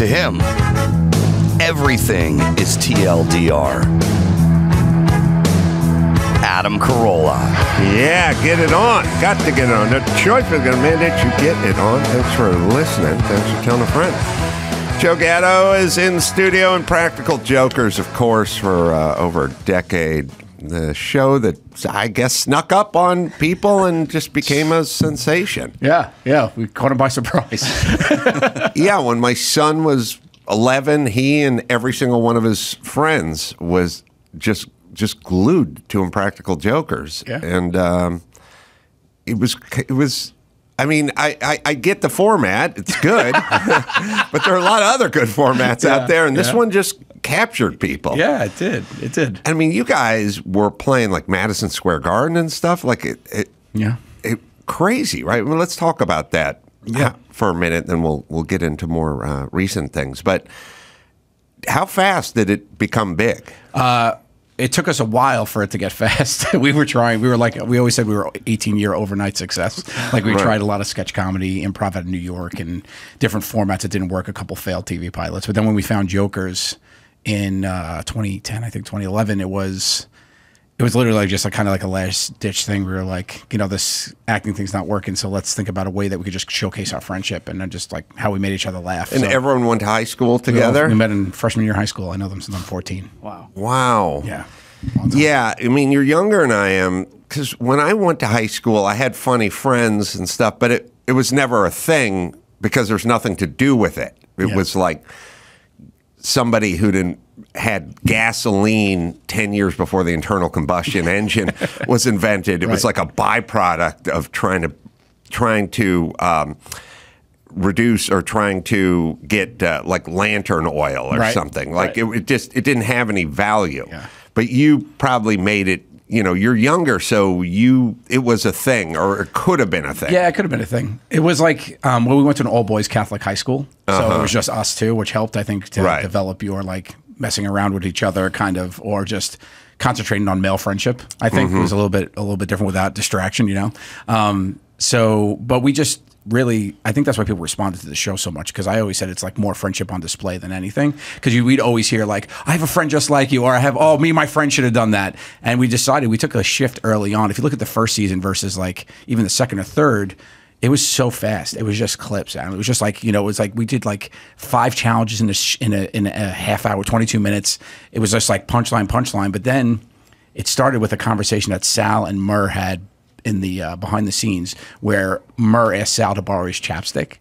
To him, everything is TLDR. Adam Carolla. Yeah, get it on. Got to get it on. The choice is going to mandate you get it on. Thanks for listening. Thanks for telling a friend. Joe Gatto is in the studio, and Impractical Jokers, of course, for over a decade. The show that, I guess, snuck up on people and just became a sensation. Yeah, we caught him by surprise. Yeah, when my son was 11, he and every single one of his friends was just glued to Impractical Jokers. Yeah. And it was. I mean, I get the format. It's good. But there are a lot of other good formats out there, and this one just captured people. Yeah, it did. It did. I mean, you guys were playing like Madison Square Garden and stuff. Like it crazy, right? Well, let's talk about that for a minute, then we'll get into more recent things. But how fast did it become big? It took us a while for it to get fast. We were trying. We always said we were 18-year overnight success. Like we tried a lot of sketch comedy, improv out of New York, and different formats that didn't work. A couple failed TV pilots. But then when we found Jokers in 2010, I think 2011, it was literally like just kind of like a last ditch thing. We were like, this acting thing's not working, so let's think about a way that we could just showcase our friendship and then just like how we made each other laugh. And everyone went to high school together? We met in freshman year of high school. I know them since I'm 14. Wow. Yeah. Yeah, I mean, you're younger than I am, because when I went to high school, I had funny friends and stuff, but it was never a thing because there's nothing to do with it. It was like somebody who had gasoline 10 years before the internal combustion engine was invented. It was like a byproduct of trying to reduce or trying to get like lantern oil or something. Like it didn't have any value. Yeah. But you probably made it. You're younger, so it was a thing, or it could have been a thing. Yeah, it could have been a thing. It was like, we went to an all-boys Catholic high school, so it was just us two, which helped, I think, to develop your, like, messing around with each other, kind of, or just concentrating on male friendship, I think. It was a little bit different without distraction, but we just really, I think that's why people responded to the show so much, because I always said it's like more friendship on display than anything, because we'd always hear like, I have a friend just like you, or me and my friend should have done that. And we took a shift early on. If you look at the first season versus like even the second or third, it was so fast. It was just clips. And it was just like, it was like we did like 5 challenges in a half hour, 22 minutes. It was just like punchline. But then it started with a conversation that Sal and Murr had in the behind the scenes, where Murr asked Sal to borrow his chapstick,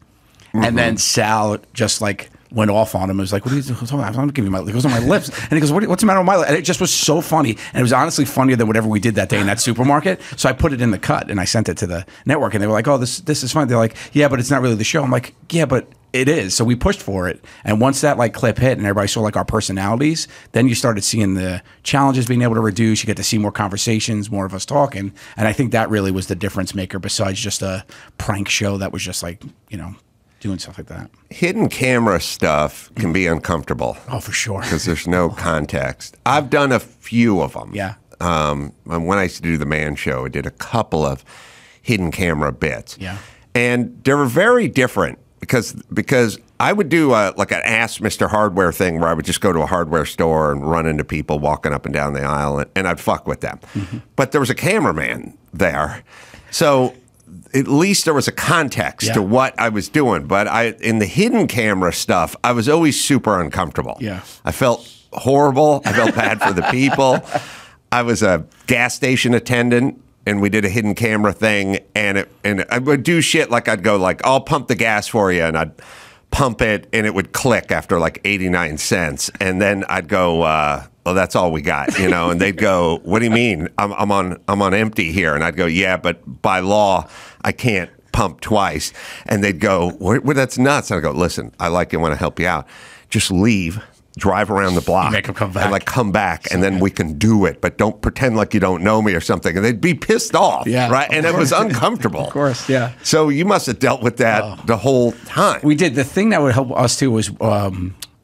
and then Sal just like went off on him. It was like, "What are you talking about? I'm going to give you my." It goes on my lips, and he goes, "What's the matter with my lips?" And it just was so funny, and it was honestly funnier than whatever we did that day in that supermarket. So I put it in the cut and I sent it to the network, and they were like, "Oh, this is fun." They're like, "Yeah, but it's not really the show." I'm like, "Yeah, but it is." So we pushed for it, and once that like clip hit and everybody saw like our personalities, then you started seeing the challenges being able to reduce. You get to see more conversations, more of us talking, and I think that really was the difference maker. Besides just a prank show that was just like doing stuff like that. Hidden camera stuff can be uncomfortable. Oh, for sure. Because there's no context. I've done a few of them. Yeah. When I used to do the Man Show, I did a couple of hidden camera bits. Yeah. And they were very different. Because I would do like an Ask Mr. Hardware thing, where I would just go to a hardware store and run into people walking up and down the aisle, and I'd fuck with them. But there was a cameraman there. So at least there was a context to what I was doing. But in the hidden camera stuff, I was always super uncomfortable. Yeah. I felt horrible. I felt bad for the people. I was a gas station attendant, and we did a hidden camera thing, and I would do shit like I'd go like, "I'll pump the gas for you," and I'd pump it, and it would click after like 89 cents, and then I'd go, "Well, that's all we got," and they'd go, "What do you mean? I'm on empty here," and I'd go, "Yeah, but by law, I can't pump twice," and they'd go, "Well, that's nuts," and I'd go, "Listen, I like you, want to help you out, just leave." Drive around the block, make them come back, and like come back, and then we can do it. But don't pretend like you don't know me or something. And they'd be pissed off, right? And it was uncomfortable. Of course, yeah. So you must have dealt with that the whole time. We did. The thing that would help us too was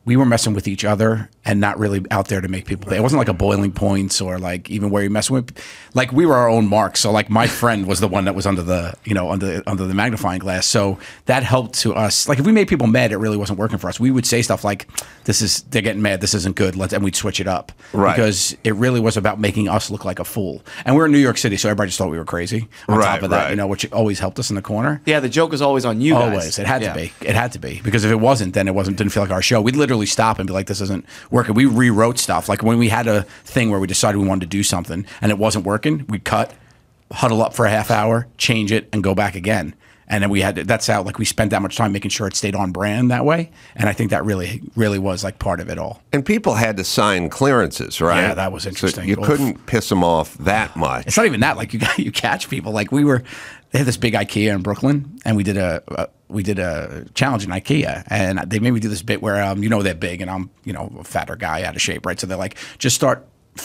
we were messing with each other, and not really out there to make people pay. It wasn't like a boiling points or like even where you mess with. Like we were our own marks. So like my friend was the one that was under the under the magnifying glass. So that helped to us. Like if we made people mad, it really wasn't working for us. We would say stuff like, they're getting mad. This isn't good. And we'd switch it up. Right. Because it really was about making us look like a fool. And we're in New York City, so everybody just thought we were crazy. On top of that, which always helped us in the corner. Yeah, the joke was always on you guys. Always. It had to be. It had to be. Because if it wasn't, then didn't feel like our show. We'd literally stop and be like, this isn't working. We rewrote stuff. Like when we had a thing where we decided we wanted to do something and it wasn't working, we'd cut, huddle up for a half hour, change it, and go back again. And then that's how, like, we spent that much time making sure it stayed on brand that way. And I think that really, really was like part of it all. And people had to sign clearances, right? Yeah, that was interesting. So you couldn't piss them off that much. It's not even that. Like you catch people. Like they had this big IKEA in Brooklyn, and we did a challenge in IKEA, and they made me do this bit where they're big, and I'm a fatter guy out of shape, right? So they're like, just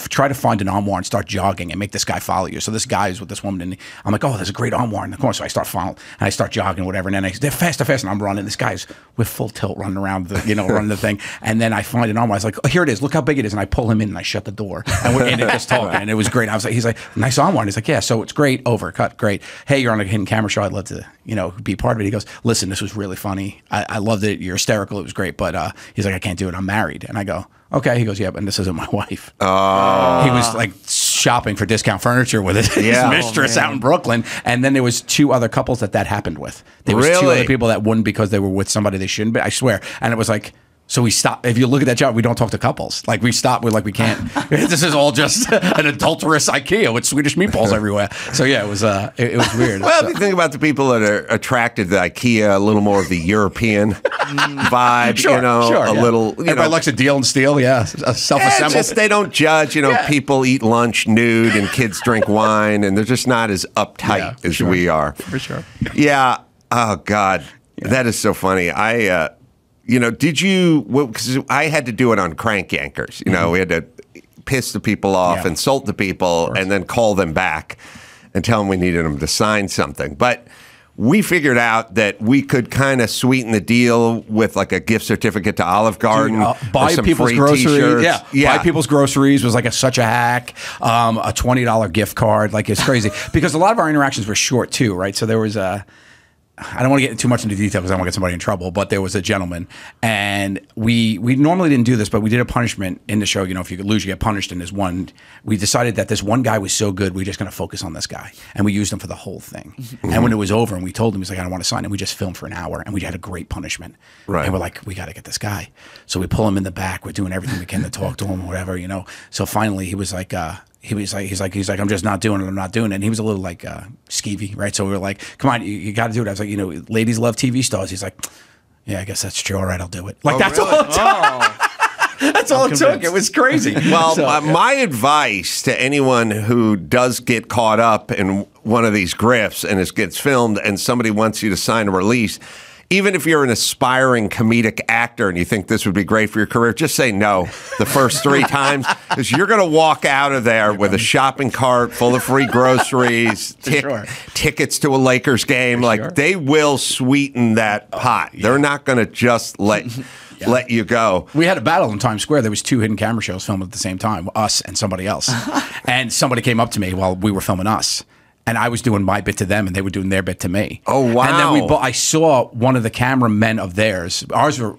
try to find an armoire and start jogging and make this guy follow you. So this guy is with this woman, and I'm like, oh, there's a great armoire in the corner. So I start following, and I start jogging, whatever. And then they're faster, and I'm running. This guy's with full tilt running around running the thing. And then I find an armoire. I was like, oh, here it is. Look how big it is. And I pull him in, and I shut the door. And we're in it just talking, and it was great. He's like, nice armoire. And he's like, yeah, so it's great. Over, cut, great. Hey, you're on a hidden camera show. I'd love to, be part of it. He goes, listen, this was really funny. I loved it. You're hysterical. It was great. But he's like, I can't do it. I'm married. And I go, okay. He goes, yeah, and this isn't my wife. Oh. He was like shopping for discount furniture with his mistress out in Brooklyn. And then there was two other couples that happened with. There was two other people that wouldn't because they were with somebody they shouldn't be. I swear. And it was like, so we stopped. If you look at that job, we don't talk to couples. Like we stopped. We're like, we can't. This is all just an adulterous IKEA with Swedish meatballs everywhere. So yeah, it was weird. Well, if you think about the people that are attracted to IKEA, a little more of the European vibe, sure, a little. Everybody likes a deal and steal. Yeah, self-assembled. Just they don't judge. People eat lunch nude and kids drink wine, and they're just not as uptight as we are. For sure. Yeah. Oh God, that is so funny. Did you? Because I had to do it on crank yankers. We had to piss the people off, insult the people, and then call them back and tell them we needed them to sign something. But we figured out that we could kind of sweeten the deal with like a gift certificate to Olive Garden, buy some people's free groceries. T-shirts. Buy people's groceries was like such a hack. A $20 gift card, like it's crazy because a lot of our interactions were short too, right? So there was I don't want to get too much into detail because I don't want to get somebody in trouble, but there was a gentleman, and we normally didn't do this, but we did a punishment in the show. If you could lose, you get punished. And we decided that this one guy was so good, we're just going to focus on this guy, and we used him for the whole thing. And when it was over, and we told him, he's like, I don't want to sign, and we just filmed for an hour, and we had a great punishment. Right. And we're like, we got to get this guy, so we pull him in the back. We're doing everything we can to talk to him, whatever, So finally, he was like. He's like, I'm just not doing it. I'm not doing it. And he was a little like skeevy, right? So we were like, come on, you got to do it. I was like, ladies love TV stars. He's like, yeah, I guess that's true. All right, I'll do it. Like that's really? all it took. That's all it took. It was crazy. Well, my advice to anyone who does get caught up in one of these grifts and it gets filmed and somebody wants you to sign a release, even if you're an aspiring comedic actor and you think this would be great for your career, just say no the first 3 times because you're going to walk out of there with a shopping cart full of free groceries, tickets to a Lakers game. They will sweeten that pot. They're not going to just let you go. We had a battle in Times Square. There was 2 hidden camera shows filmed at the same time, us and somebody else. And somebody came up to me while we were filming us. And I was doing my bit to them, and they were doing their bit to me. Oh, wow. And then I saw one of the cameramen of theirs. Ours were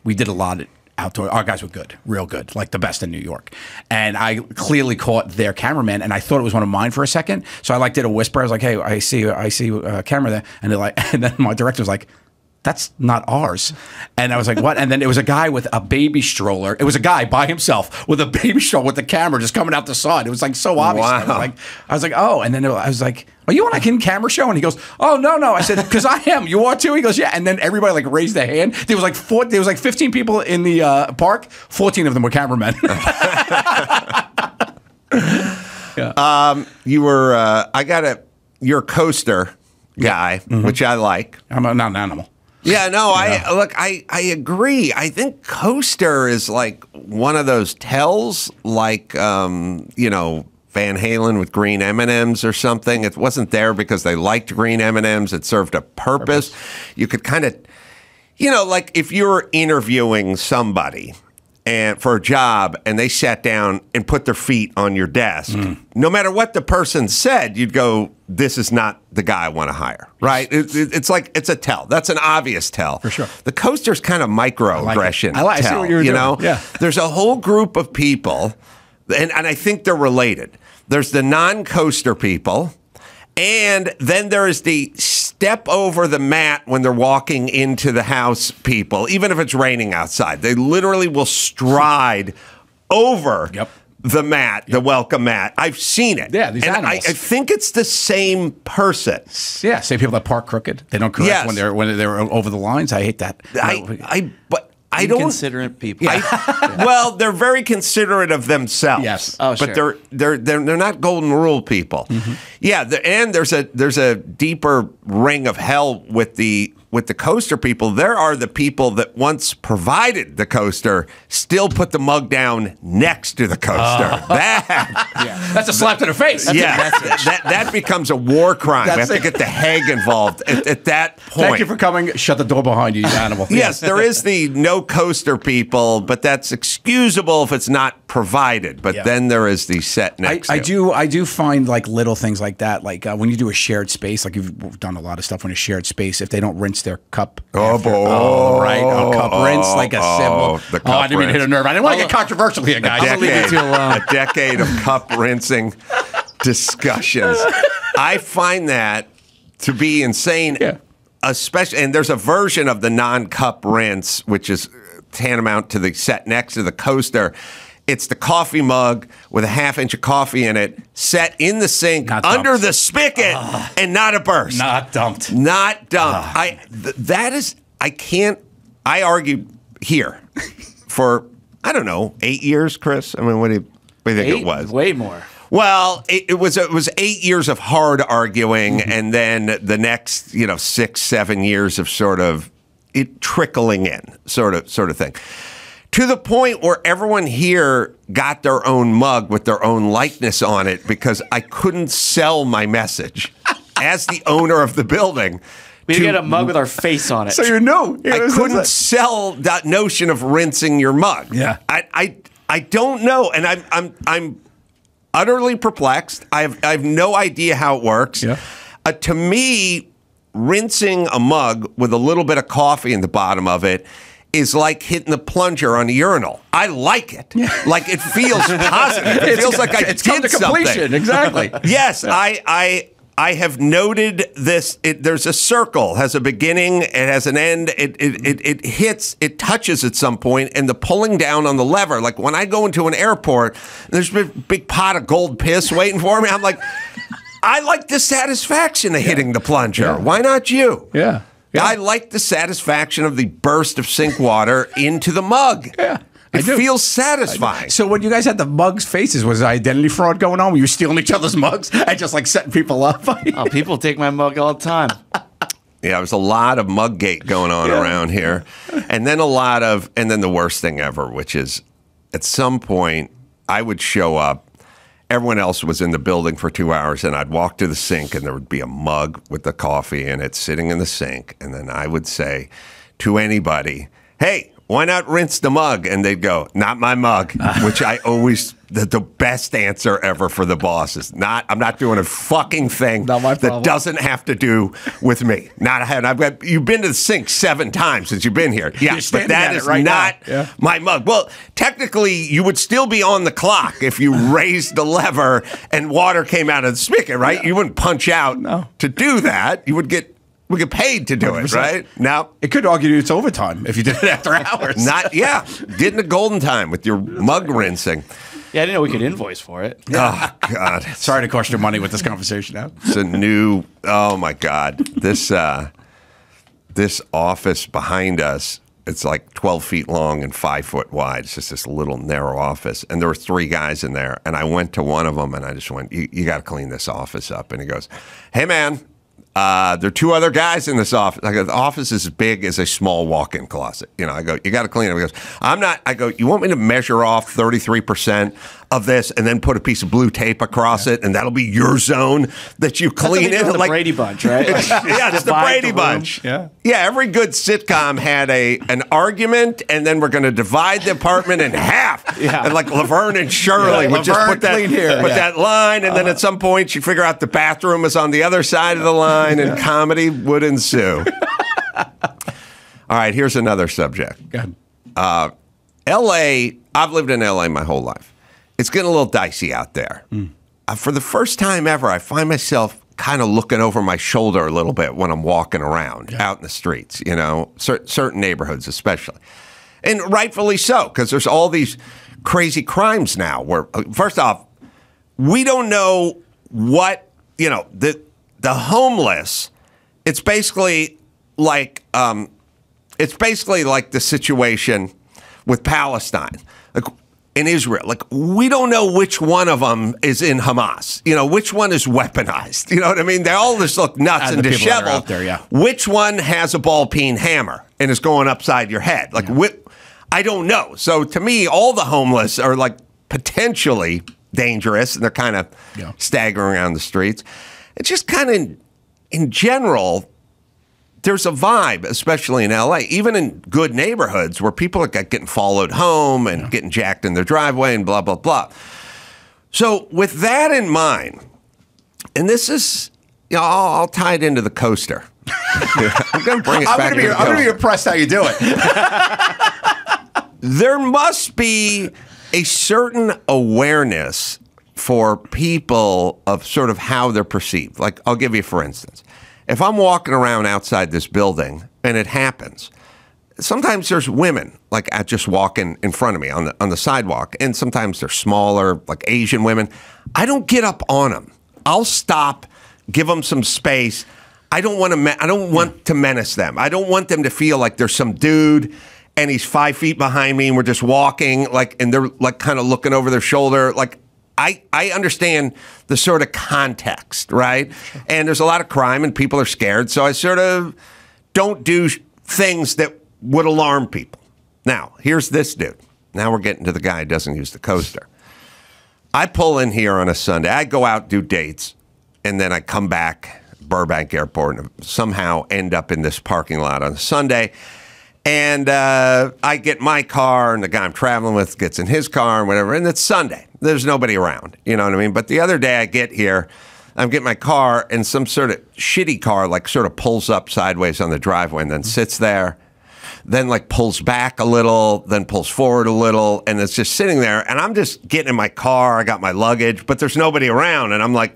we did a lot of outdoor. Our guys were good, real good, like the best in New York. And I clearly caught their cameraman, and I thought it was one of mine for a second. So I did a whisper. I was like, hey, I see a camera there. And they're like, and then my director was like, that's not ours. And I was like, what? And then it was a guy with a baby stroller. It was a guy by himself with a baby stroller with the camera just coming out the side. It was like so obvious. Wow. I was like, oh. And then I was like, are you on a hidden camera show? And he goes, oh, no. I said, because I am. You are too? He goes, yeah. And then everybody raised their hand. There was 15 people in the park. 14 of them were cameramen. You were, you're a coaster guy, which I like. I'm not an animal. Yeah, no, I agree. I think coaster is like one of those tells, like Van Halen with green M&Ms or something. It wasn't there because they liked green M&Ms. It served a purpose. You could kind of, like if you were interviewing somebody and for a job, and they sat down and put their feet on your desk, no matter what the person said, you'd go, this is not the guy I want to hire, right? It's like, it's a tell. That's an obvious tell. For sure. The coaster's kind of microaggression. I see what you're doing. Know? Yeah. There's a whole group of people, and I think they're related. There's the non-coaster people, and then there is the step over the mat when they're walking into the house people, even if it's raining outside. They literally will stride over the mat, the welcome mat. I've seen it. Yeah, these and animals. I think it's the same person. Yeah, same people that park crooked. They don't correct when they're over the lines. I hate that. I don't considerate people. Well, they're very considerate of themselves. Yes. Oh, sure. But they're not golden rule people. Yeah, and there's a deeper ring of hell with the coaster people. There are the people that once provided the coaster still put the mug down next to the coaster. That's a slap to the face. That becomes a war crime. We have to get the Hague involved at that point. Thank you for coming. Shut the door behind you, you animal. Yes, there is the no coaster people, but that's excusable if it's not provided. But then there is the set next to. I do find like little things like that, like when you do a shared space, like you've done a lot of stuff in a shared space. If they don't rinse their cup, cup rinse, like a symbol. I didn't mean to hit a nerve. I didn't want to get controversial here, guys. I'll leave it too long. A decade of cup rinsing discussions. I find that to be insane. Yeah. Especially, and there's a version of the non-cup rinse, which is tantamount to the set next to the coaster. It's the coffee mug with a half-inch of coffee in it, set in the sink under the spigot, and not a burst. Not dumped. Not dumped. I argued here for, I don't know, 8 years, Chris? I mean, what do you think it was? Way more. Well, it was 8 years of hard arguing, and then the next 6, 7 years of sort of it trickling in, sort of thing, to the point where everyone here got their own mug with their own likeness on it because I couldn't sell my message as the owner of the building. We get a mug with our face on it. So you know, I couldn't sell that notion of rinsing your mug. Yeah, I don't know, and I'm utterly perplexed. I have no idea how it works. Yeah. To me, rinsing a mug with a little bit of coffee in the bottom of it is like hitting the plunger on a urinal. I like it. Yeah. Like it feels positive. It feels like I did something. Exactly. Yes, I have noted this. There's a circle, has a beginning, it has an end. It hits, it touches at some point, and the pulling down on the lever. Like when I go into an airport, there's a big pot of gold piss waiting for me. I'm like, I like the satisfaction of hitting the plunger. Yeah. Why not you? Yeah. I like the satisfaction of the burst of sink water into the mug. Yeah. It feels satisfying. So when you guys had the mugs faces, was identity fraud going on? Were you stealing each other's mugs and just like setting people up? People take my mug all the time. Yeah, there's a lot of muggate going on around here. And then then the worst thing ever, which is at some point I would show up, everyone else was in the building for 2 hours, and I'd walk to the sink and there would be a mug with the coffee in it sitting in the sink. And then I would say to anybody, hey, why not rinse the mug? And they'd go, not my mug, which I always, the best answer ever for the boss is I'm not doing a fucking thing that doesn't have to do with me. You've been to the sink 7 times since you've been here. Yeah, but that is not my mug. Well, technically, you would still be on the clock if you raised the lever and water came out of the spigot, right? Yeah. You wouldn't punch out to do that. We get paid to do 100%. It, right? Now it could argue it's overtime if you did it after hours. Did in a golden time with your mug rinsing. Yeah, I didn't know we could invoice for it. Oh God! Sorry to cost you money with this conversation now. It's a new. Oh my God! This office behind us. It's like 12 feet long and 5 foot wide. It's just this little narrow office, and there were 3 guys in there. And I went to one of them, and I just went, "You got to clean this office up." And he goes, "Hey man. There are two other guys in this office. I go, the office is as big as a small walk-in closet. You know, I go, you got to clean it. He goes, I'm not. I go, you want me to measure off 33% of this and then put a piece of blue tape across it, and that'll be your zone that you clean it? The Brady Bunch, right? Yeah, it's the Brady Bunch. Yeah. Yeah, every good sitcom had an argument, and then we're going to divide the apartment in half. Yeah. And like Laverne and Shirley would just Laverne, put that, clean here. that line, and then at some point you figure out the bathroom is on the other side of the line, and comedy would ensue. All right, here's another subject. Go ahead. L.A., I've lived in L.A. my whole life. It's getting a little dicey out there. For the first time ever, I find myself kind of looking over my shoulder a little bit when I'm walking around out in the streets, you know, certain neighborhoods especially. And rightfully so, because there's all these crazy crimes now where, first off, we don't know what, you know, the homeless, it's basically like the situation with Palestine. Like, in Israel, like, we don't know which one of them is in Hamas. You know, which one is weaponized. You know what I mean? They all just look nuts and the people that are disheveled. out there, yeah. Which one has a ball-peen hammer and is going upside your head? Like, I don't know. So to me, all the homeless are like potentially dangerous, and they're kind of staggering around the streets. It's just kind of, in general, there's a vibe, especially in L.A., even in good neighborhoods where people are getting followed home and getting jacked in their driveway and blah, blah, blah. So with that in mind, and this is, you know, I'll tie it into the coaster. I'm going to bring it back. I'm going to be impressed how you do it. There must be a certain awareness for people of sort of how they're perceived. Like, I'll give you, for instance. If I'm walking around outside this building and it happens, sometimes there's women like just walking in front of me on the sidewalk, and sometimes they're smaller, like Asian women. I don't get up on them. I'll stop, give them some space. I don't want to menace them. I don't want them to feel like there's some dude and he's 5 feet behind me and we're just walking, like, and they're like kind of looking over their shoulder, like. I understand the sort of context, right? Sure. And there's a lot of crime and people are scared, so I sort of don't do things that would alarm people. Now, here's this dude. Now we're getting to the guy who doesn't use the coaster. I pull in here on a Sunday. I go out, do dates, and then I come back, Burbank Airport, and somehow end up in this parking lot on a Sunday. And I get my car, and the guy I'm traveling with gets in his car and whatever, and it's Sunday. There's nobody around, you know what I mean? But the other day I get here, I'm getting my car, and some sort of shitty car like sort of pulls up sideways on the driveway and then sits there, then like pulls back a little, then pulls forward a little, and it's just sitting there. And I'm just getting in my car. I got my luggage, but there's nobody around. And I'm like,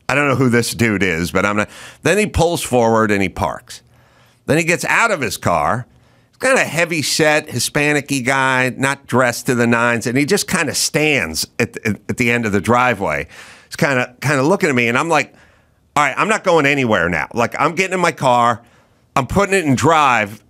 I don't know who this dude is, but I'm not. Then he pulls forward and he parks. Then he gets out of his car. Kind of heavy set, Hispanic-y guy, not dressed to the nines, and he just kind of stands at the end of the driveway. He's kind of looking at me, and I'm like, all right, I'm not going anywhere now. Like, I'm getting in my car, I'm putting it in drive,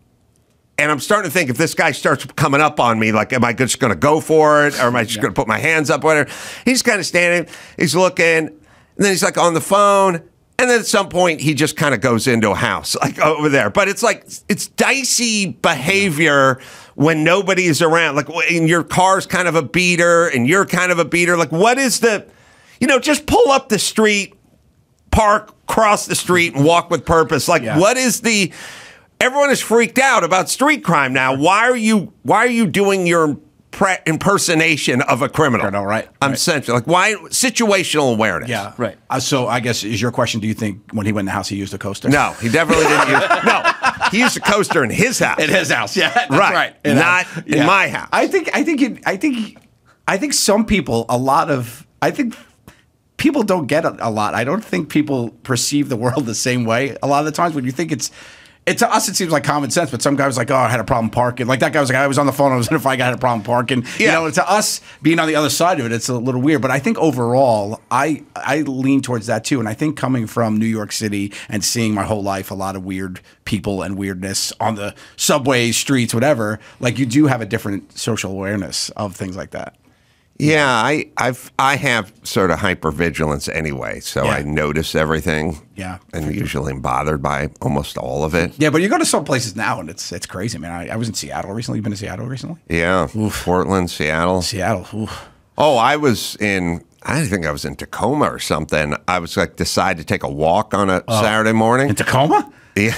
and I'm starting to think if this guy starts coming up on me, like, am I just going to go for it, or am I just going to put my hands up, whatever? He's kind of standing, he's looking, and then he's like on the phone. And then at some point, he just kind of goes into a house, like over there. But it's like, it's dicey behavior when nobody is around. Like, and your car's kind of a beater, and you're kind of a beater. Like, what is the, you know, just pull up the street, park, cross the street, and walk with purpose. Like, what is the, everyone is freaked out about street crime now. Why are you doing your impersonation of a criminal? Right. I'm central. Like, why? Situational awareness. Yeah. Right. So I guess is your question, do you think when he went in the house he used a coaster? No, he definitely didn't use. No, he used a coaster in his house. In his house, yeah. That's right. Not in my house. I think some people, I think people don't get a lot. I don't think people perceive the world the same way. A lot of the times when you think it's to us, it seems like common sense, but some guy was like, oh, I had a problem parking. Like that guy was like, I was on the phone, I was in a fight, I had a problem parking. Yeah. You know, to us, being on the other side of it, it's a little weird. But I think overall, I lean towards that too. And I think coming from New York City and seeing my whole life a lot of weird people and weirdness on the subways, streets, whatever, like you do have a different social awareness of things like that. Yeah, I have sort of hypervigilance anyway, so I notice everything. Yeah, and usually am bothered by almost all of it. Yeah, but you go to some places now, and it's crazy, man. I was in Seattle recently. You've been to Seattle recently? Yeah, Portland, Seattle. Seattle. Oof. Oh, I think I was in Tacoma or something. I was like, decide to take a walk on a Saturday morning. In Tacoma? Yeah.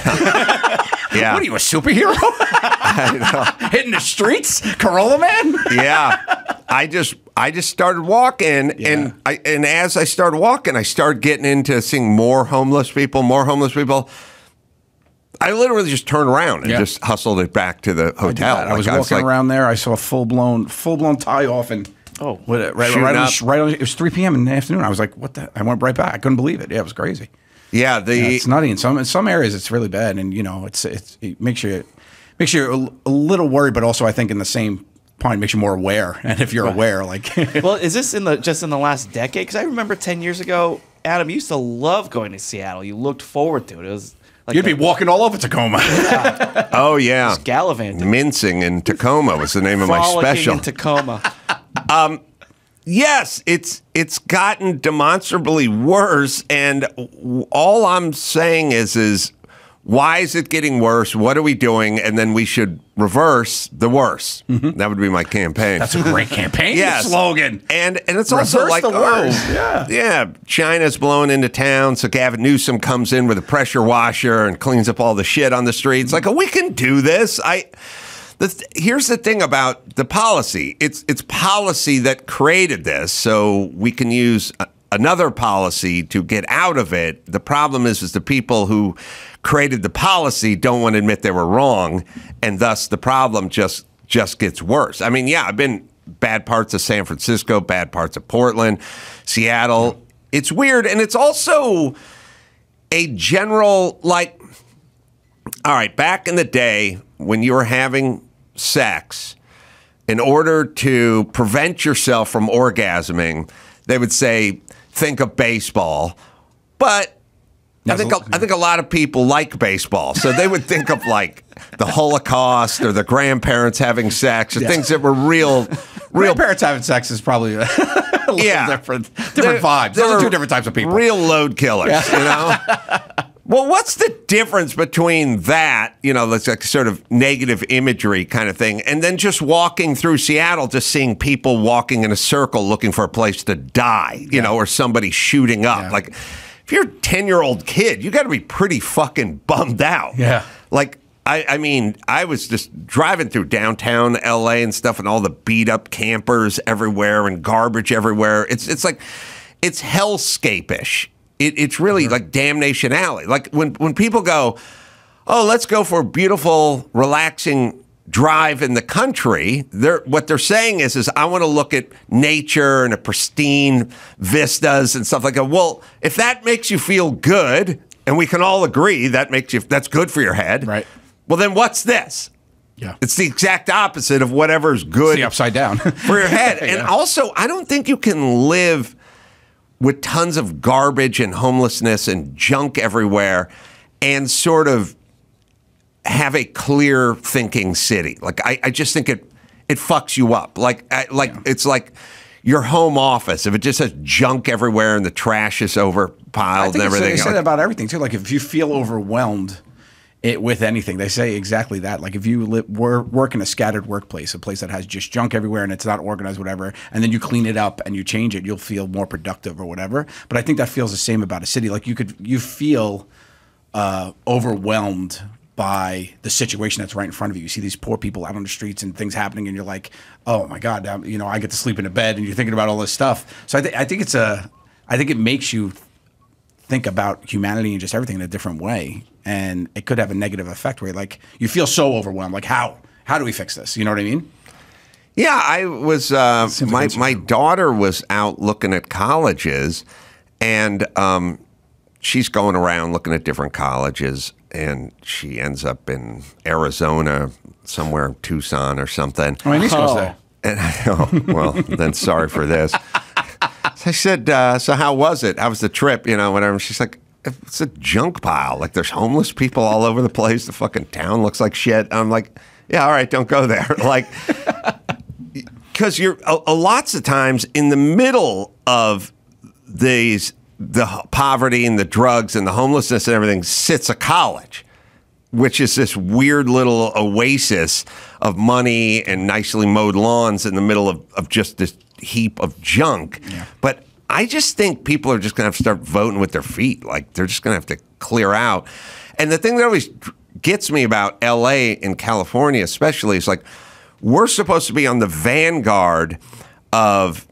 Yeah. What are you, a superhero? I know. Hitting the streets? Carolla man? Yeah. I just started walking, and as I started walking, I started getting into seeing more homeless people. I literally just turned around and just hustled it back to the hotel. I was walking around there. I saw a full blown tie off, and it was 3 p.m. in the afternoon. I was like, "What the?" I went right back. I couldn't believe it. Yeah, it was crazy. Yeah, it's nutty. In some areas, it's really bad, and it makes you a little worried, but also I think in the same point makes you more aware. And if you're aware, like, well, is this just in the last decade? Because I remember 10 years ago, Adam, you used to love going to Seattle. You looked forward to it. It was like you'd be walking all over Tacoma. Oh yeah, just gallivanting. Mincing in Tacoma was the name of my special. In Tacoma. Yes, it's gotten demonstrably worse, and all I'm saying is why is it getting worse? What are we doing? And then we should reverse the worse. Mm-hmm. That would be my campaign. That's a great campaign slogan. And it's reverse also like, the worst. Yeah, China's blowing into town, so Gavin Newsom comes in with a pressure washer and cleans up all the shit on the streets. Like, we can do this. Here's the thing about the policy. It's policy that created this, so we can use another policy to get out of it. The problem is the people who created the policy don't want to admit they were wrong, and thus the problem just gets worse. I mean, yeah, I've been bad parts of San Francisco, bad parts of Portland, Seattle. It's weird, and it's also a general, like, all right, back in the day when you were having sex, in order to prevent yourself from orgasming, they would say, think of baseball. But I think a lot of people like baseball, so they would think of like the Holocaust or the grandparents having sex or things that were real. Grandparents having sex is probably a little different vibes. Those are two different types of people. Real load killers, you know. Well, what's the difference between that, that's like sort of negative imagery kind of thing, and then just walking through Seattle, just seeing people walking in a circle looking for a place to die, or somebody shooting up. Yeah. Like, if you're a 10-year-old kid, you got to be pretty fucking bummed out. Yeah. Like, I mean, I was just driving through downtown LA and stuff, and all the beat up campers everywhere and garbage everywhere. It's like, it's hellscape-ish. It's really like Damnation Alley. Like when people go, oh, let's go for a beautiful, relaxing drive in the country, what they're saying is I want to look at nature and a pristine vistas and stuff like that. Well, if that makes you feel good, and we can all agree that's good for your head, right? Well, then what's this? Yeah, it's the exact opposite of whatever's good. It's the upside down for your head. And also, I don't think you can live with tons of garbage and homelessness and junk everywhere and sort of have a clear thinking city. Like, I just think it fucks you up. It's like your home office. If it just has junk everywhere and the trash is overpiled and everything. They say that about everything too. Like, if you feel overwhelmed with anything, they say exactly that. Like, if you work in a scattered workplace, a place that has just junk everywhere and it's not organized, whatever, and then you clean it up and you change it, you'll feel more productive or whatever. But I think that feels the same about a city. Like, you feel overwhelmed by the situation that's right in front of you. You see these poor people out on the streets and things happening, and you're like, oh my God, I get to sleep in a bed, and you're thinking about all this stuff. So I think it makes you think about humanity and just everything in a different way. And it could have a negative effect where you feel so overwhelmed. Like, how do we fix this? You know what I mean? Yeah, I was my daughter was out looking at colleges, and she's going around looking at different colleges, and she ends up in Arizona, somewhere, Tucson or something. Oh, my niece goes there. And well, then sorry for this. So I said, so how was it? How was the trip? Whatever. She's like, it's a junk pile. Like, there's homeless people all over the place. The fucking town looks like shit. I'm like, yeah, all right, don't go there. Like, because you're lots of times in the middle of the poverty and the drugs and the homelessness and everything sits a college, which is this weird little oasis of money and nicely mowed lawns in the middle of just this heap of junk. Yeah. But I just think people are just going to have to start voting with their feet. Like, they're just going to have to clear out. And the thing that always gets me about L.A. and California especially is, like, we're supposed to be on the vanguard of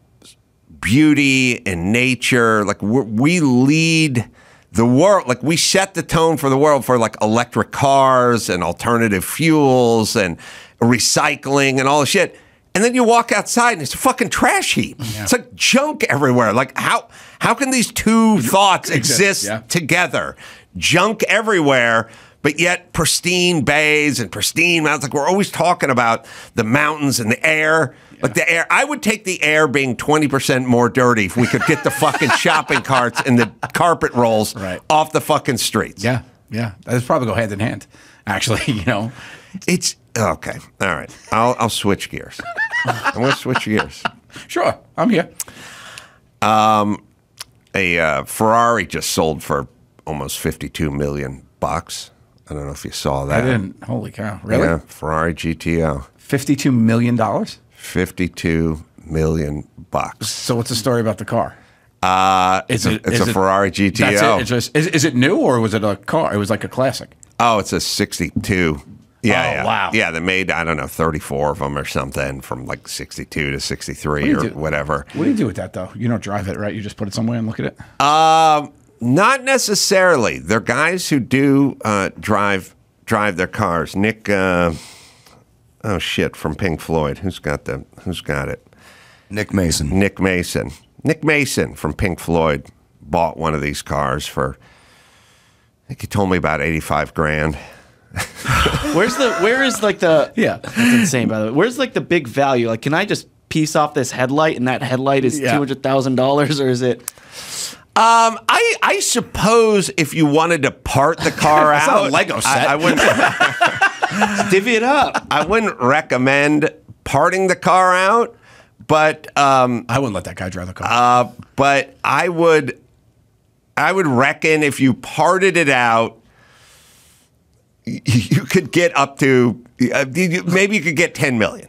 beauty and nature. Like, we lead the world. Like, we set the tone for the world for, like, electric cars and alternative fuels and recycling and all the shit. And then you walk outside and it's a fucking trash heap. Yeah. It's like junk everywhere. Like, how can these two thoughts exist together? Junk everywhere, but yet pristine bays and pristine mountains. Like, we're always talking about the mountains and the air. Yeah. Like, the air. I would take the air being 20% more dirty if we could get the fucking shopping carts and the carpet rolls off the fucking streets. Yeah, yeah. That's probably go hand in hand, actually, you know. It's okay. All right. I'll switch gears. I'm going to switch gears. Sure. I'm here. A Ferrari just sold for almost $52 million. I don't know if you saw that. I didn't. Holy cow. Really? Yeah. Ferrari GTO. $52 million? $52 million. So what's the story about the car? It's a Ferrari GTO. That's it? Is it new or was it a car? It was like a classic. Oh, it's a 62. Yeah, wow. Yeah, they made, I don't know, 34 of them or something from like 62 to 63 or whatever. What do you do with that, though? You don't drive it, right? You just put it somewhere and look at it? Not necessarily. They're guys who do drive their cars. Nick, from Pink Floyd. Who's got it? Nick Mason. Nick Mason from Pink Floyd bought one of these cars for, I think he told me about $85,000. Where is that's insane, by the way. Where's like the big value? Like, can I just piece off this headlight and that headlight is $200,000, or is it? I suppose if you wanted to part the car out, not a Lego set. I wouldn't divvy it up. I wouldn't recommend parting the car out, but I wouldn't let that guy drive the car. But I would reckon if you parted it out, you could get up to maybe you could get 10 million,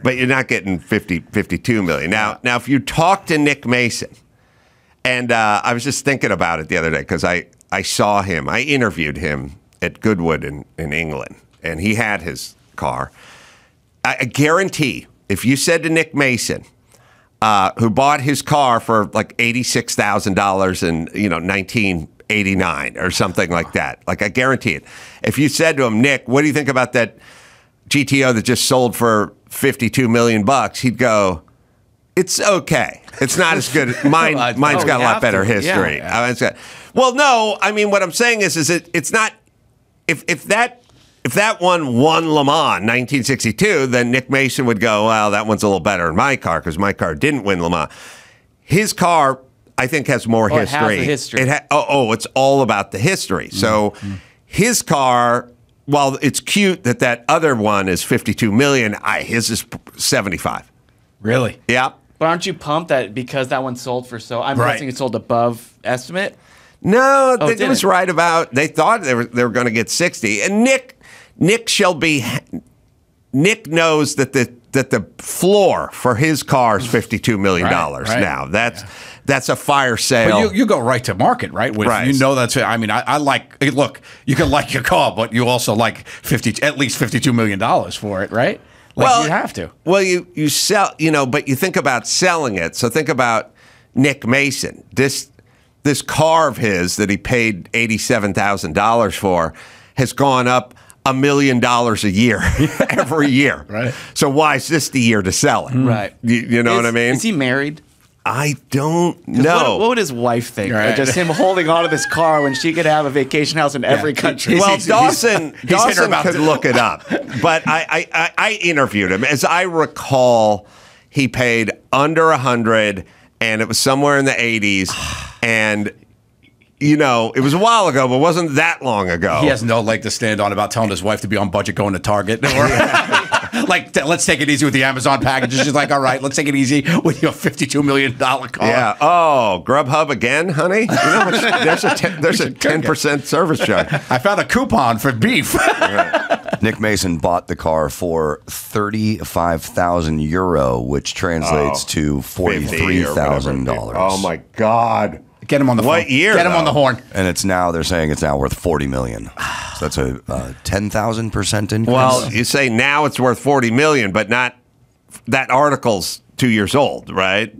but you're not getting 52 million. Now, if you talk to Nick Mason, and I was just thinking about it the other day because I saw him, I interviewed him at Goodwood in England, and he had his car. I guarantee if you said to Nick Mason, who bought his car for like $86,000 in 1989 or something like that. Like, I guarantee it. If you said to him, Nick, what do you think about that GTO that just sold for $52 million? He'd go, it's okay. It's not as good. Mine's got a lot better history. Yeah. Well, no. I mean, what I'm saying is it's not. If that one won Le Mans 1962, then Nick Mason would go, well, that one's a little better than my car because my car didn't win Le Mans. His car, I think, has more history. It has the history. It's all about the history. So his car, while it's cute that other one is $52 million, his is $75. Really? Yeah. But aren't you pumped that because that one sold for I'm guessing it sold above estimate? No, it was right about. They thought they were going to get 60, and Nick knows that the floor for his car is $52 million now. That's a fire sale. But you go right to market, right? You know that's it. I mean, I like. Look, you can like your car, but you also like at least $52 million for it, right? You have to. Well, you sell, but you think about selling it. So think about Nick Mason. This car of his that he paid $87,000 for has gone up $1 million a year every year. Right. So why is this the year to sell it? Right. You know what I mean? Is he married? I don't know. What would his wife think? Right. Just him holding onto this car when she could have a vacation house in every country. Well, Dawson could look it up. But I interviewed him. As I recall, he paid under 100, and it was somewhere in the 80s. And it was a while ago, but it wasn't that long ago. He has no leg to stand on about telling his wife to be on budget going to Target. Like, let's take it easy with the Amazon packages. She's like, all right, let's take it easy with your $52 million car. Yeah. Oh, Grubhub again, honey? You know, there's a 10% service charge. I found a coupon for beef. Nick Mason bought the car for 35,000 euro, which translates to $43,000. Oh my God. Get him on the phone. What year? Get him on the horn. And they're saying it's now worth $40 million. So that's a 10,000% increase. Well, you say now it's worth $40 million, but not that article's 2 years old, right?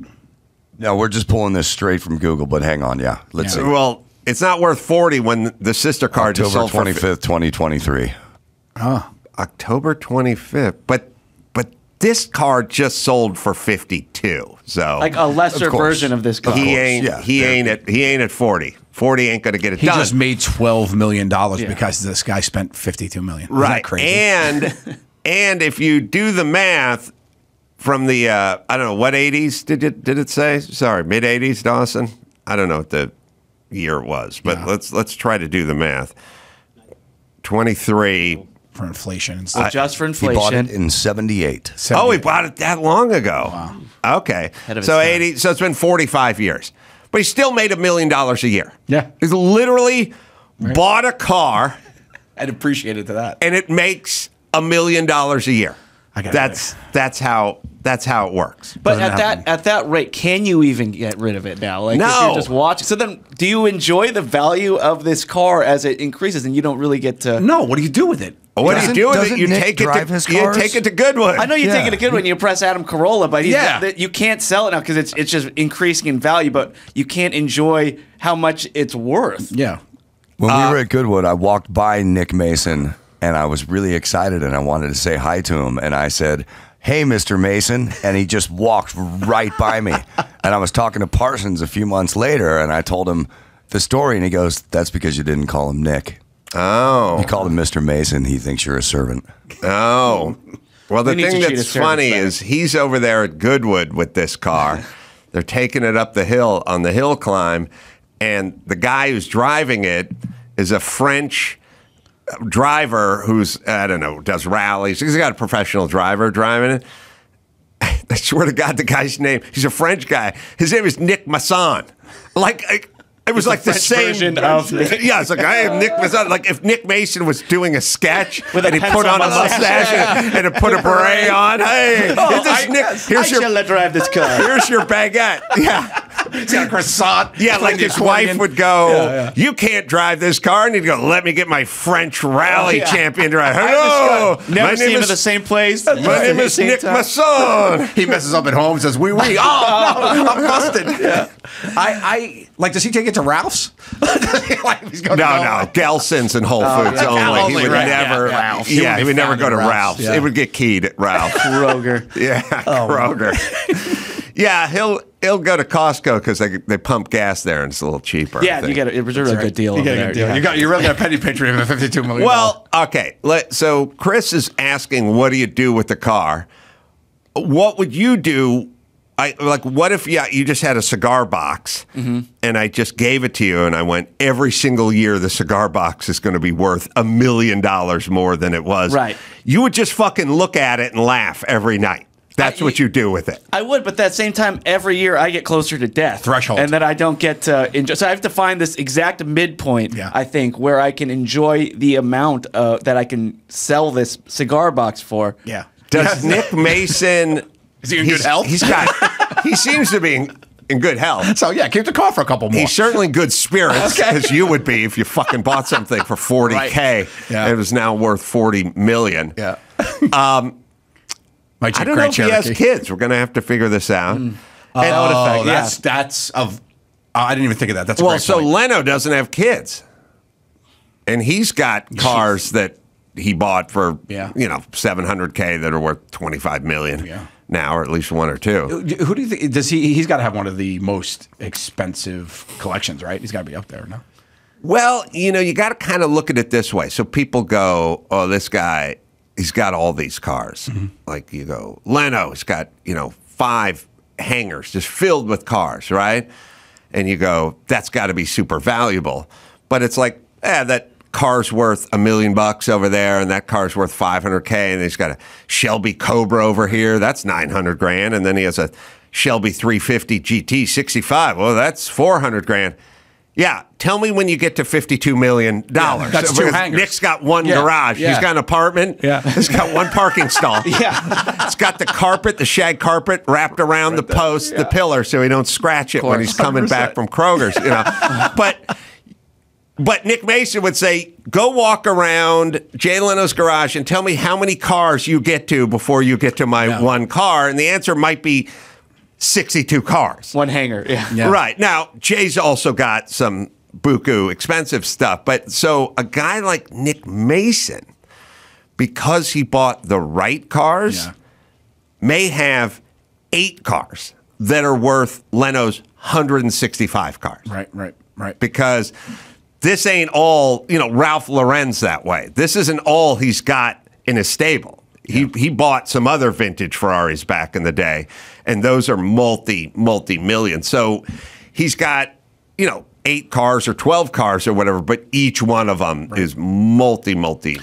No, we're just pulling this straight from Google, but hang on, let's see. Well, it's not worth 40 when the sister car just October sold 25th, 2023. Oh, October 25th. But this car just sold for 52. So like a lesser version of this car. He ain't at 40. 40 ain't going to get it he done. He just made $12 million because this guy spent $52 million. Isn't that crazy? And if you do the math from the I don't know what 80s did it say? Sorry, mid 80s, Dawson. I don't know what the year it was, but let's try to do the math. 23 for inflation and stuff. Just for inflation. He bought it in 78. Oh, he bought it that long ago. Wow. Okay. So 80. So it's been 45 years. But he still made $1 million a year. Yeah. He's literally bought a car and appreciated to that. And it makes $1 million a year. That's how it works. But at that rate, can you even get rid of it now? Like, no. If you're just watching. So then, do you enjoy the value of this car as it increases, and you don't really get to? No. What do you do with it? What do you do with it? You take it to Goodwood. I know you take it to Goodwood and you press Adam Carolla, but you can't sell it now because it's just increasing in value, but you can't enjoy how much it's worth. Yeah. When we were at Goodwood, I walked by Nick Mason, and I was really excited, and I wanted to say hi to him, and I said, "Hey, Mr. Mason," and he just walked right by me. And I was talking to Parsons a few months later, and I told him the story, and he goes, "That's because you didn't call him Nick." Oh. You called him Mr. Mason. He thinks you're a servant. Oh. Well, the thing that's funny is he's over there at Goodwood with this car. They're taking it up the hill on the hill climb, and the guy who's driving it is a French driver who's, I don't know, does rallies. He's got a professional driver driving it. I swear to God, the guy's name, he's a French guy. His name is Nick Masson. It was like the same version of Nick. Yeah, it's like I am Nick Mason. Like if Nick Mason was doing a sketch with and he put on a mustache and put a beret on. Hey, I shall let drive this car. Here's your baguette. Yeah. He's got a croissant. Yeah, like his wife would go, "You can't drive this car," and he'd go, "Let me get my French rally champion driver." Hello, never seen him at the same place. My name is Nick Masson. He messes up at home, says, "Oui, oui." Oh, no, I'm busted. Yeah. I does he take it to Ralph's? No, Gelson's and Whole Foods only. He would never. Yeah, he would never go to Ralph's. It would get keyed at Ralph's. Kroger. Yeah, Kroger. Yeah, he'll go to Costco because they pump gas there and it's a little cheaper. Yeah, it was a really good deal. You get a good deal. Yeah. You really got a penny pincher of $52 million. Well, okay. So Chris is asking, what do you do with the car? What would you do? What if you just had a cigar box and I just gave it to you and I went, every single year the cigar box is going to be worth $1 million more than it was. Right. You would just fucking look at it and laugh every night. That's what you do with it. I would, but at that same time, every year I get closer to death. Threshold. And then I don't get to enjoy. So I have to find this exact midpoint, I think, where I can enjoy the amount that I can sell this cigar box for. Yeah. Does Nick Mason... Is he in good health? He seems to be in good health. So, keep the car for a couple more. He's certainly in good spirits, as you would be if you fucking bought something for $40K. Right. Yeah. It was now worth $40 million. Yeah. I don't know if he has kids. We're going to have to figure this out. I didn't even think of that. That's a great point. Leno doesn't have kids. And he's got cars that he bought for, $700K that are worth $25 million now, or at least one or two. Who do you think, he's got to have one of the most expensive collections, right? He's got to be up there, no? Well, you got to kind of look at it this way. So people go, oh, this guy, he's got all these cars. Mm-hmm. Like you go, Leno's got, 5 hangars just filled with cars, right? And you go, that's got to be super valuable. But it's like, that car's worth $1 million over there, and that car's worth $500K, and he's got a Shelby Cobra over here, that's $900,000, and then he has a Shelby 350 GT 65. Well, that's $400,000. Yeah, tell me when you get to $52 million. Yeah, that's two hangars. Nick's got one garage. Yeah. He's got an apartment. Yeah. He's got one parking stall. Yeah. It's got the carpet, the shag carpet wrapped around the post, the pillar, so he don't scratch it when he's coming 100%. Back from Kroger's. You know, but Nick Mason would say, go walk around Jay Leno's garage and tell me how many cars you get to before you get to my one car, and the answer might be 62 cars. One hangar, yeah. Right. Now, Jay's also got some buku expensive stuff. But so a guy like Nick Mason, because he bought the right cars, may have 8 cars that are worth Leno's 165 cars. Right. Because this ain't all, Ralph Lauren's that way. This isn't all he's got in his stable. He bought some other vintage Ferraris back in the day, and those are multi-million. So he's got, 8 cars or 12 cars or whatever, but each one of them is multi-million.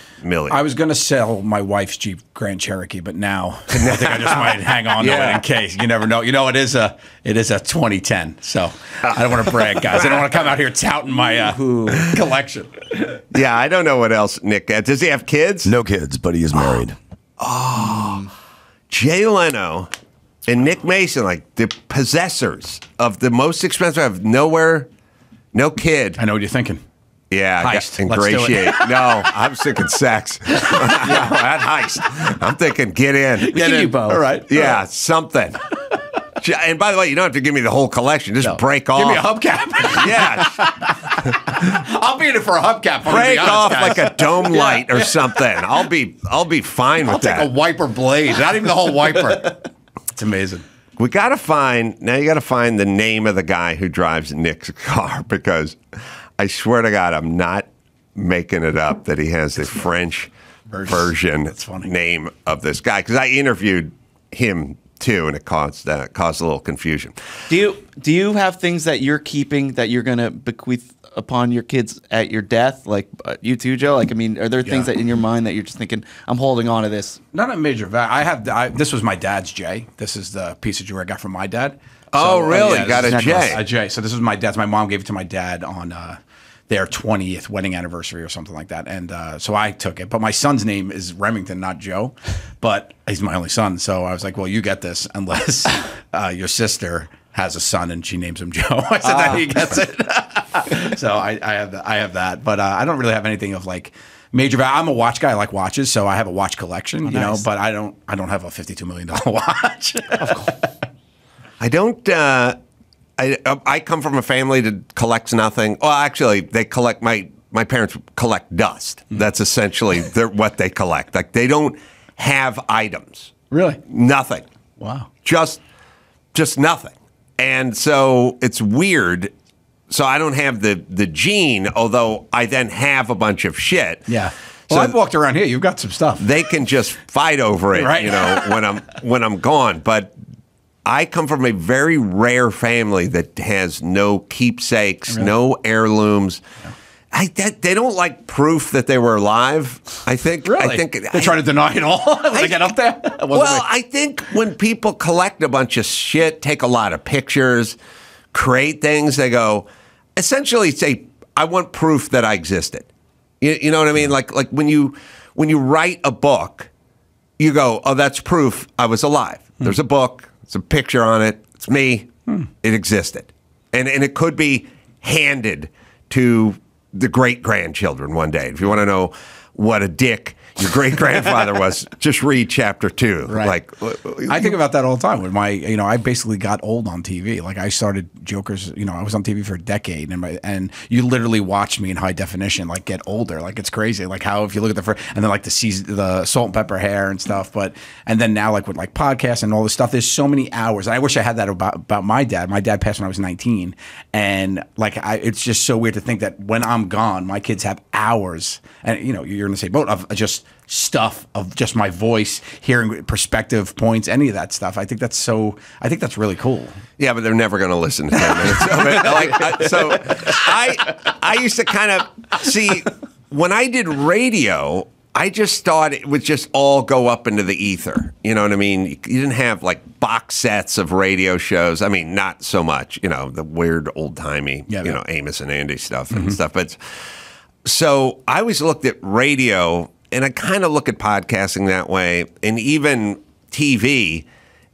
I was going to sell my wife's Jeep Grand Cherokee, but now I think I just might hang on to it in case. You never know. It is a 2010, so I don't want to brag, guys. I don't want to come out here touting my collection. Yeah, I don't know what else Nick has. Does he have kids? No kids, but he is married. Jay Leno and Nick Mason, like the possessors of the most expensive, have no kid. I know what you're thinking. Yeah, heist. Ingratiate. No, I'm thinking sex. That heist. I'm thinking get in. Get in. All right. Yeah, something. And by the way, you don't have to give me the whole collection. Just break off. Give me a hubcap. Yeah. I'll be in it for a hubcap. Break off like a dome light or something. I'll be fine with that. I'll take a wiper blade. Not even the whole wiper. It's amazing. You got to find the name of the guy who drives Nick's car, because I swear to God, I'm not making it up that he has the French version name of this guy, because I interviewed him too, and it caused a little confusion. Do you have things that you're keeping that you're going to bequeath upon your kids at your death? Like you too, Joe? Like, I mean, are there things that in your mind that you're just thinking, I'm holding on to this? Not a major value. This was my dad's J. This is the piece of jewelry I got from my dad. Oh, really? Got a J. A J. So this was my dad's. My mom gave it to my dad on their 20th wedding anniversary or something like that. And so I took it. But my son's name is Remington, not Joe. But he's my only son. So I was like, well, you get this unless your sister has a son and she names him Joe. I said that he gets it. So I have that. But I don't really have anything of like major value. I'm a watch guy. I like watches. So I have a watch collection, nice. But I don't have a $52 million watch. Of course. I don't. I come from a family that collects nothing. Well, actually, they collect. My parents collect dust. That's essentially what they collect. Like, they don't have items. Really? Nothing. Wow. Just nothing. And so it's weird. So I don't have the gene, although I then have a bunch of shit. Yeah. Well, I've walked around here. You've got some stuff. They can just fight over it, right. when I'm gone. But I come from a very rare family that has no keepsakes, no heirlooms. Yeah. They don't like proof that they were alive, I think. Really? I think they try to deny it all when they get up there? I think when people collect a bunch of shit, take a lot of pictures, create things, they go, essentially say, I want proof that I existed. You know what I mean? Like when you write a book, you go, oh, that's proof I was alive. There's a book. It's a picture on it. It's me. It existed. And it could be handed to the great-grandchildren one day. If you want to know what a dick your great-grandfather was, just read chapter 2. Right. Like, I think about that all the time. When I basically got old on TV. Like, I started Jokers, I was on TV for a decade, and you literally watched me in high definition, like, get older. Like, it's crazy. Like, how, if you look at and then like the salt and pepper hair and stuff, and then now, like, with like podcasts and all this stuff, there's so many hours. And I wish I had that about my dad. My dad passed when I was 19, and like, it's just so weird to think that when I'm gone, my kids have hours, and you're in the same boat, of just stuff of just my voice, hearing perspective points, any of that stuff. I think that's really cool. Yeah, but they're never going to listen to 10 minutes of it. I used to kind of see when I did radio, I just thought it would just all go up into the ether. You know what I mean? You didn't have like box sets of radio shows. I mean, not so much, you know, the weird old timey, Amos and Andy stuff and stuff. But so I always looked at radio, and I kind of look at podcasting that way. And even TV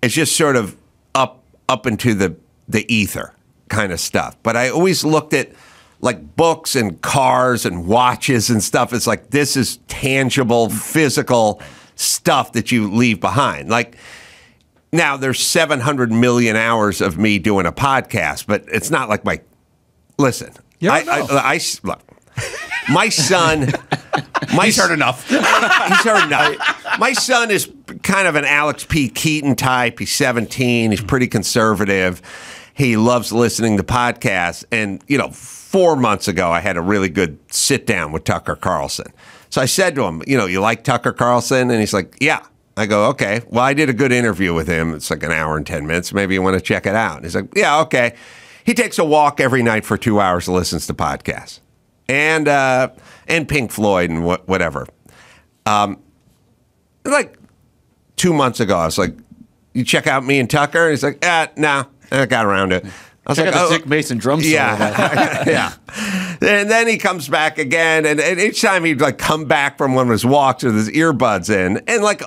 is just sort of up into the ether kind of stuff. But I always looked at like books and cars and watches and stuff. It's like, this is tangible, physical stuff that you leave behind. Like, now there's 700 million hours of me doing a podcast, but it's not like listen, look, my son, he's heard enough. He's heard enough. My son is kind of an Alex P. Keaton type. He's 17. He's pretty conservative. He loves listening to podcasts. And, 4 months ago, I had a really good sit down with Tucker Carlson. So I said to him, you like Tucker Carlson? And he's like, yeah. I go, okay. Well, I did a good interview with him. It's like an hour and 10 minutes. Maybe you want to check it out. And he's like, yeah, okay. He takes a walk every night for 2 hours and listens to podcasts. And Pink Floyd and whatever. Like 2 months ago, I was like, you check out me and Tucker? And he's like, no, I got around it. I was check out the Dick Mason drum solo. Yeah. Yeah. And then he comes back again, and each time he'd like come back from one of his walks with his earbuds in. And like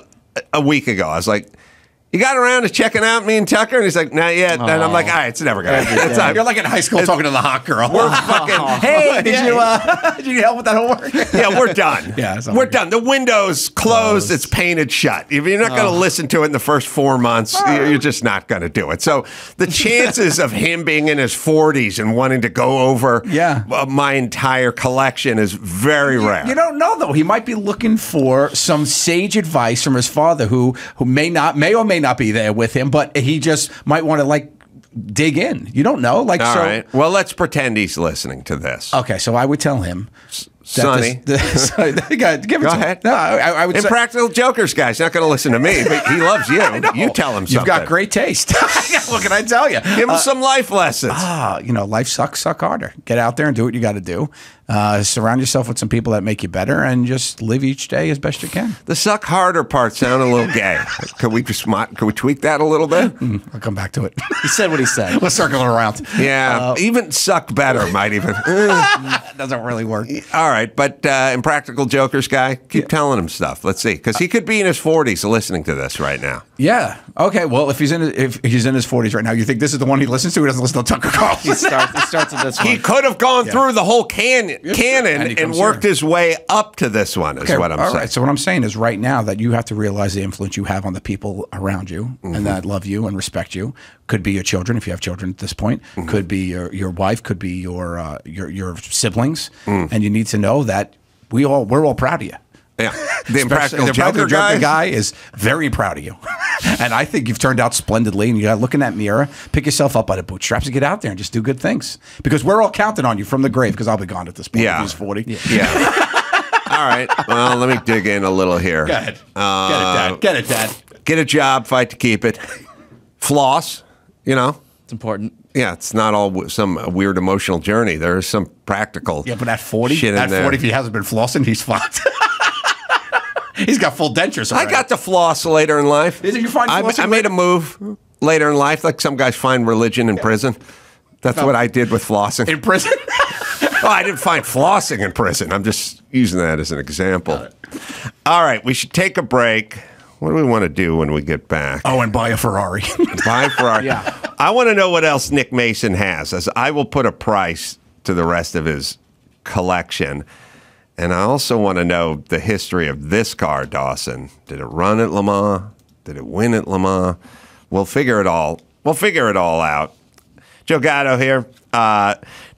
a week ago, I was like, you got around to checking out me and Tucker? And he's like, not yet. And I'm like, all right, it's never going to happen. You're like in high school talking to the hot girl. We're fucking, hey, did you need help with that homework? Yeah, we're done. We're done. The window's closed. It's painted shut. If you're not going to listen to it in the first 4 months, you're just not going to do it. So the chances of him being in his 40s and wanting to go over my entire collection is very rare. You don't know, though. He might be looking for some sage advice from his father who may or may not be there with him, but he just might want to like dig in. You don't know. Like, all right. Well, let's pretend he's listening to this. Okay, so I would tell him, Sonny, give it go ahead. No, I would. Impractical Jokers guy's not going to listen to me, but he loves you. You tell him something. You've got great taste. What can I tell you? Give him some life lessons. Life sucks. Suck harder. Get out there and do what you got to do. Surround yourself with some people that make you better, and just live each day as best you can. The suck harder part sound a little gay. Could we tweak that a little bit? I'll come back to it. He said what he said. Let's circle it around. Yeah, even suck better might even. Doesn't really work. All right, but Impractical Jokers guy, keep telling him stuff. Let's see, because he could be in his 40s listening to this right now. Yeah. Okay. Well, if he's in his 40s right now, you think this is the one he listens to? He doesn't listen to Tucker Carlson. He starts with this one. He could have gone through the whole canon and worked his way up to this one. Is what I'm saying. All right. So what I'm saying is, right now, that you have to realize the influence you have on the people around you and that love you and respect you. Could be your children if you have children at this point. Could be your wife. Could be your siblings. And you need to know that we're all proud of you. Yeah, the Impractical Joker guy is very proud of you. And I think you've turned out splendidly, and you got to look in that mirror, pick yourself up by the bootstraps, and get out there and just do good things. Because we're all counting on you from the grave, because I'll be gone at this point. Yeah. He's 40. Yeah. All right. Well, let me dig in a little here. Go ahead. Get it, Dad. Get a job, fight to keep it. Floss, It's important. Yeah, it's not all some weird emotional journey. There is some practical but at 40, shit in there. if he hasn't been flossing, he's fucked. He's got full dentures already. I got to floss later in life. Did you find flossing? I made a move later in life, like some guys find religion in prison. That's what I did with flossing. In prison? Well, I didn't find flossing in prison. I'm just using that as an example. All right, we should take a break. What do we want to do when we get back? Oh, and buy a Ferrari. Buy a Ferrari. Yeah. I want to know what else Nick Mason has, as I will put a price to the rest of his collection. And I also want to know the history of this car, Dawson. Did it run at Le Mans? Did it win at Le Mans? We'll figure it all out. Joe Gatto here.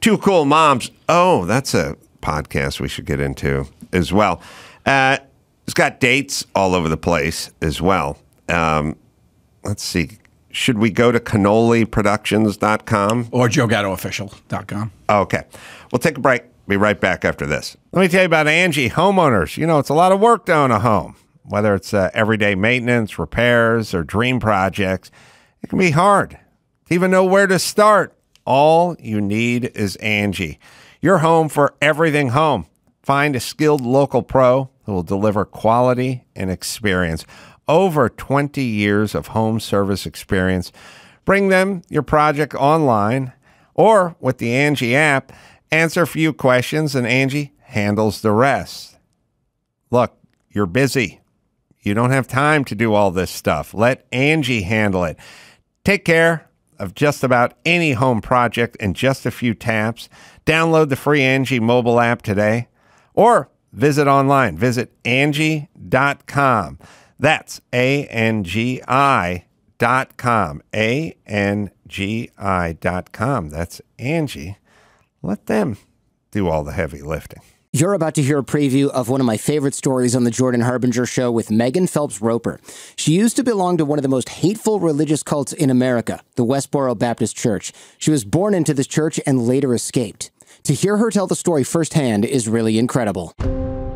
Two Cool Moms. Oh, that's a podcast we should get into as well. It's got dates all over the place as well. Let's see. Should we go to cannoliproductions.com? Or JoeGattoOfficial.com. Okay. We'll take a break. Be right back after this. Let me tell you about Angie Homeowners. It's a lot of work to own a home. Whether it's everyday maintenance, repairs, or dream projects, it can be hard to even know where to start. All you need is Angie. Your home for everything home. Find a skilled local pro who will deliver quality and experience. Over 20 years of home service experience. Bring them your project online or with the Angie app. Answer a few questions and Angie handles the rest. Look, you're busy. You don't have time to do all this stuff. Let Angie handle it. Take care of just about any home project in just a few taps. Download the free Angie mobile app today or visit online. Visit Angie.com. That's ANGI.com. ANGI.com. That's Angie. Let them do all the heavy lifting. You're about to hear a preview of one of my favorite stories on the Jordan Harbinger Show with Megan Phelps-Roper. She used to belong to one of the most hateful religious cults in America, the Westboro Baptist Church. She was born into this church and later escaped. To hear her tell the story firsthand is really incredible.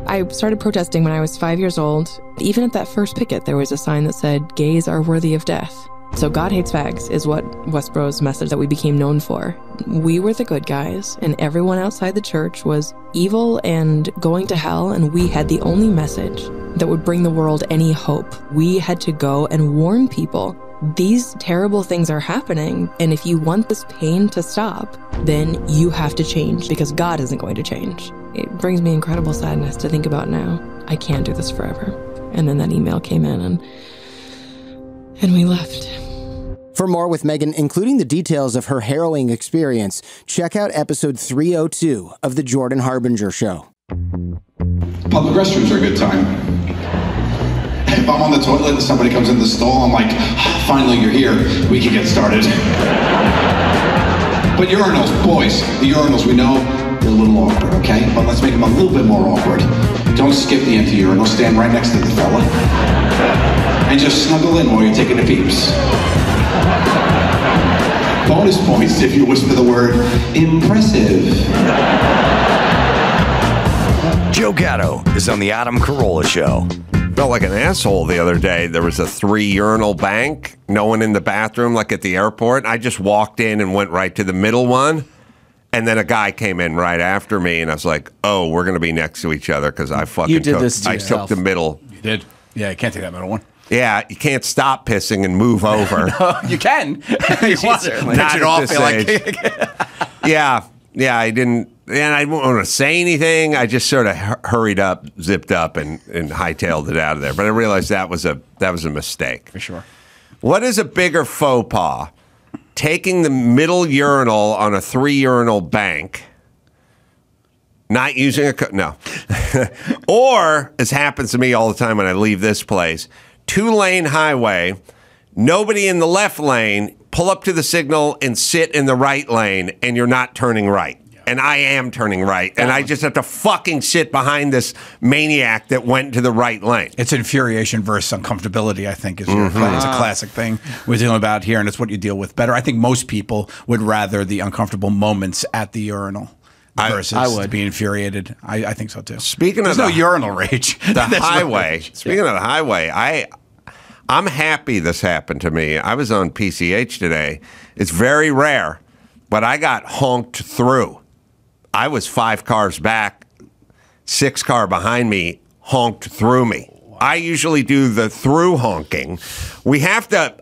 I started protesting when I was 5 years old. Even at that first picket, there was a sign that said, "Gays are worthy of death." So God hates fags is what Westboro's message that we became known for. We were the good guys, and everyone outside the church was evil and going to hell, and we had the only message that would bring the world any hope. We had to go and warn people. These terrible things are happening, and if you want this pain to stop, then you have to change, because God isn't going to change. It brings me incredible sadness to think about now. I can't do this forever. And then that email came in, and we left. For more with Megan, including the details of her harrowing experience, check out episode 302 of The Jordan Harbinger Show. Public restrooms are a good time. If I'm on the toilet and somebody comes in the stall, I'm like, finally you're here, we can get started. But urinals, boys, the urinals, we know they're a little awkward, okay? But let's make them a little bit more awkward. Don't skip the empty urinal, stand right next to the fella. And just snuggle in while you're taking the peeps. Bonus points if you whisper the word impressive. Joe Gatto is on the Carolla Show. Felt like an asshole the other day. There was a 3 urinal bank, no one in the bathroom like at the airport. I just walked in and went right to the middle one. And then a guy came in right after me, and I was like, oh, we're going to be next to each other because I fucking took the middle. You did? Yeah, you can't take that middle one. Yeah, you can't stop pissing and move over. No, you can. You want to Not it at off. this age. Yeah, I didn't, and I didn't want to say anything. I just sort of hurried up, zipped up, and hightailed it out of there. But I realized that was a mistake. For sure. What is a bigger faux pas? Taking the middle urinal on a 3 urinal bank, not using no. Or, as happens to me all the time when I leave this place, 2-lane highway, nobody in the left lane, pull up to the signal and sit in the right lane, and you're not turning right. And I am turning right. And I just have to fucking sit behind this maniac that went to the right lane. It's infuriation versus uncomfortability, I think, is it's a classic thing we're dealing about here, and it's what you deal with better. I think most people would rather the uncomfortable moments at the urinal versus being infuriated. I think so, too. Speaking There's of no urinal rage. The highway. Speaking of the highway, I'm happy this happened to me. I was on PCH today. It's very rare, but I got honked through. I was 5 cars back, 6 car behind me, honked through me. Wow. I usually do the through honking. We have to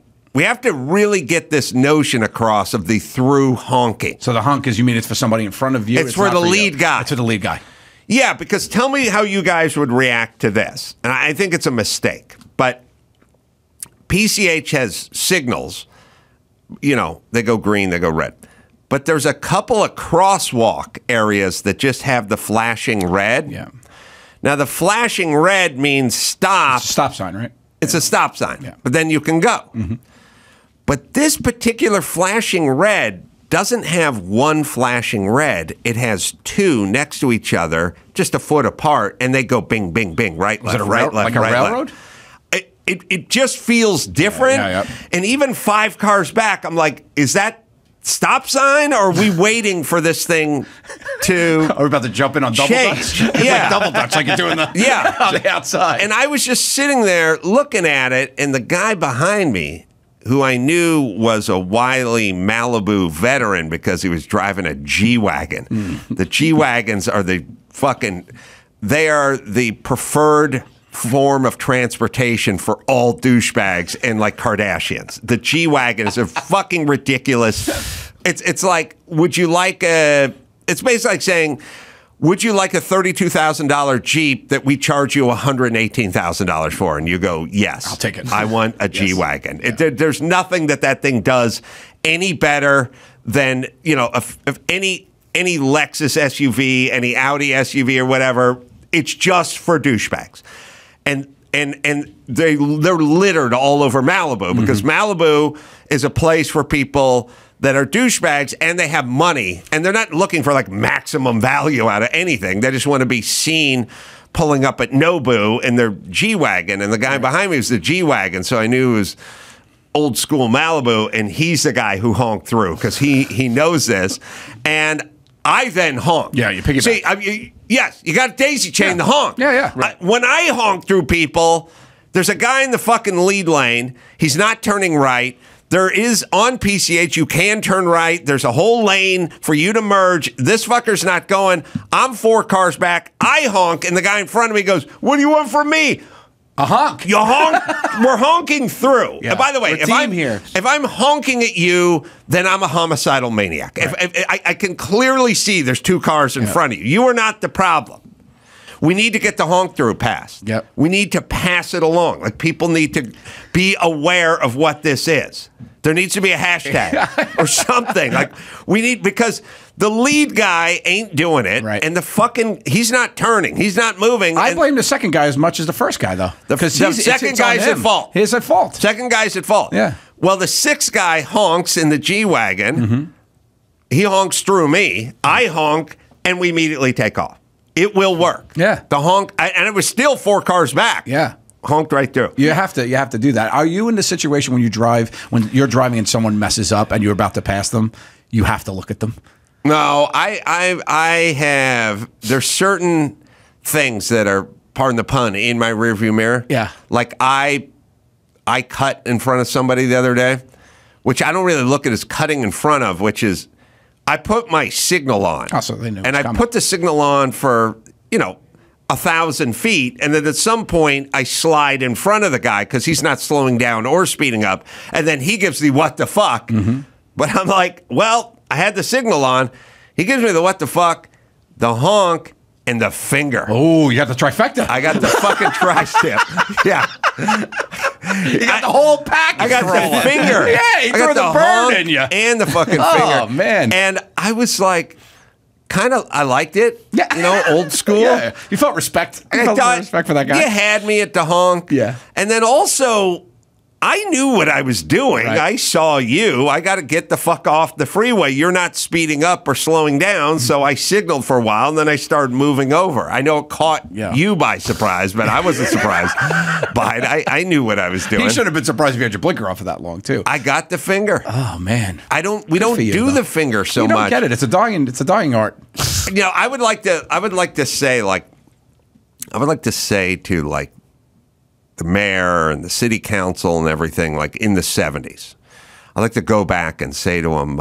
really get this notion across of the through honking. So the honk is, you mean it's for somebody in front of you? It's for the lead guy. It's for the lead guy. Yeah, because tell me how you guys would react to this. And I think it's a mistake. But PCH has signals. You know, they go green, they go red. But there's a couple of crosswalk areas that just have the flashing red. Yeah. Now, the flashing red means stop. It's a stop sign, right? It's a stop sign. Yeah. But then you can go. Mm-hmm. But this particular flashing red doesn't have one flashing red. It has 2 next to each other, just a foot apart, and they go bing, bing, bing, right, left, right, left, like a right, railroad? Left. It just feels different. Yeah. And even 5 cars back, I'm like, is that stop sign, or are we waiting for this thing to Are we about to jump in on double change? dutch? Yeah. Like double dutch like you're doing on the outside. And I was just sitting there looking at it, and the guy behind me, who I knew was a wily Malibu veteran because he was driving a G-Wagon. The G-Wagons are the fucking they are the preferred form of transportation for all douchebags and like Kardashians. The G-Wagon is a fucking ridiculous. It's like, would you like a? It's basically like saying, would you like a $32,000 Jeep that we charge you $118,000 for? And you go, yes. I'll take it. I want a G-Wagon. Yeah. There's nothing that thing does any better than, if any Lexus SUV, any Audi SUV or whatever. It's just for douchebags. And they're littered all over Malibu because Malibu is a place for people that are douchebags and they have money and they're not looking for like maximum value out of anything. They just want to be seen pulling up at Nobu in their G-Wagon, and the guy behind me was the G-Wagon, so I knew it was old school Malibu, and he's the guy who honked through because he knows this. And I then honk. Yeah, you pick it back. See, yes, you got to daisy chain the honk. Yeah. Right. When I honk through people, there's a guy in the fucking lead lane. He's not turning right. There is, on PCH, you can turn right. There's a whole lane for you to merge. This fucker's not going. I'm 4 cars back. I honk, and the guy in front of me goes, "What do you want from me?" A honk. You honk. We're honking through. Yeah. And by the way, if I'm honking at you, then I'm a homicidal maniac. Right. If I can clearly see there's 2 cars in front of you. You are not the problem. We need to get the honk through passed. Yep. We need to pass it along. Like, people need to be aware of what this is. There needs to be a hashtag or something. Like, we need, because the lead guy ain't doing it, right, and he's not turning, he's not moving. I blame the second guy as much as the first guy, though. The second guy's at fault. He's at fault. Second guy's at fault. Yeah. Well, the 6th guy honks in the G-Wagon. He honks through me. I honk, and we immediately take off. It will work. Yeah. The honk, and it was still 4 cars back. Yeah. Honked right through. You have to do that. Are you in the situation when you're driving and someone messes up and you're about to pass them, you have to look at them? No, I have. There's certain things that are, pardon the pun, in my rearview mirror. Yeah. Like I cut in front of somebody the other day, which I don't really look at as cutting in front of, which is I put my signal on. Oh, so they know. And I put the signal on for 1,000 feet, and then at some point I slide in front of the guy because he's not slowing down or speeding up, and then he gives the what the fuck. But I'm like, well, I had the signal on. He gives me the what the fuck, the honk, and the finger. Oh, you got the trifecta. I got the fucking tri-step. Yeah. You got the whole package. I got the finger. Yeah, he threw the bird in you. And the fucking finger. Oh, man. And I was like, I liked it. Yeah. Old school. Yeah. You felt respect. You felt respect for that guy. You had me at the honk. Yeah. And then also, I knew what I was doing. Right. I saw you. I got to get the fuck off the freeway. You're not speeding up or slowing down. So I signaled for a while, and then I started moving over. I know it caught you by surprise, but I wasn't surprised by it. I knew what I was doing. You should have been surprised if you had your blinker off for that long, too. I got the finger. Oh, man. We don't do the finger so much. You don't get it. It's a dying art. I would like to say to like the mayor and the city council and everything, like in the 70s. I'd like to go back and say to them,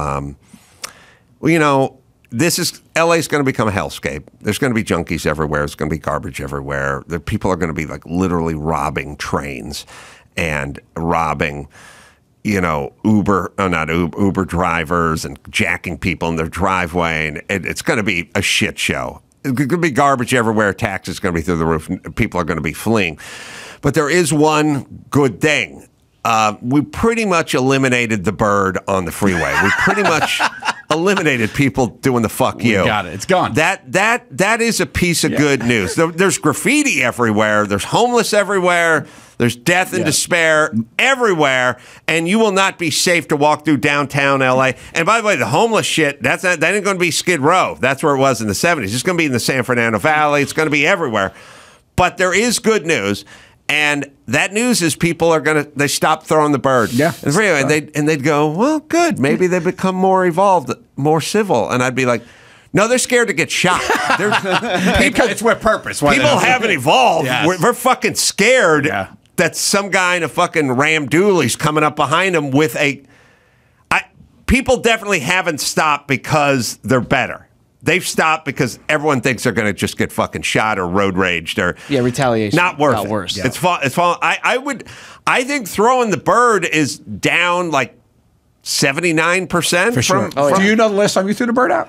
LA's going to become a hellscape. There's going to be junkies everywhere. There's going to be garbage everywhere. People are going to be like literally robbing trains and robbing, Uber drivers and jacking people in their driveway. And it's going to be a shit show. It's going to be garbage everywhere. Taxes going to be through the roof. People are going to be fleeing. But there is one good thing. We pretty much eliminated the bird on the freeway. We pretty much eliminated people doing the fuck you. We got it. It's gone. That is a piece of good news. There's graffiti everywhere. There's homeless everywhere. There's death and despair everywhere, and you will not be safe to walk through downtown LA. And by the way, the homeless shit, that ain't going to be Skid Row. That's where it was in the 70s. It's going to be in the San Fernando Valley. It's going to be everywhere. But there is good news. And that news is people are they stop throwing the bird. Yeah. And they'd go, well, good. Maybe they become more evolved, more civil. And I'd be like, no, they're scared to get shot. Because it's with purpose. People haven't evolved. Yes. We're fucking scared that some guy in a fucking Ram Dooley's coming up behind them with people definitely haven't stopped because they're better. They've stopped because everyone thinks they're going to just get fucking shot or road raged or retaliation. Not worth it. Worse. Yeah. It's I think throwing the bird is down like 79% For sure. from Do you know the last time you threw the bird out?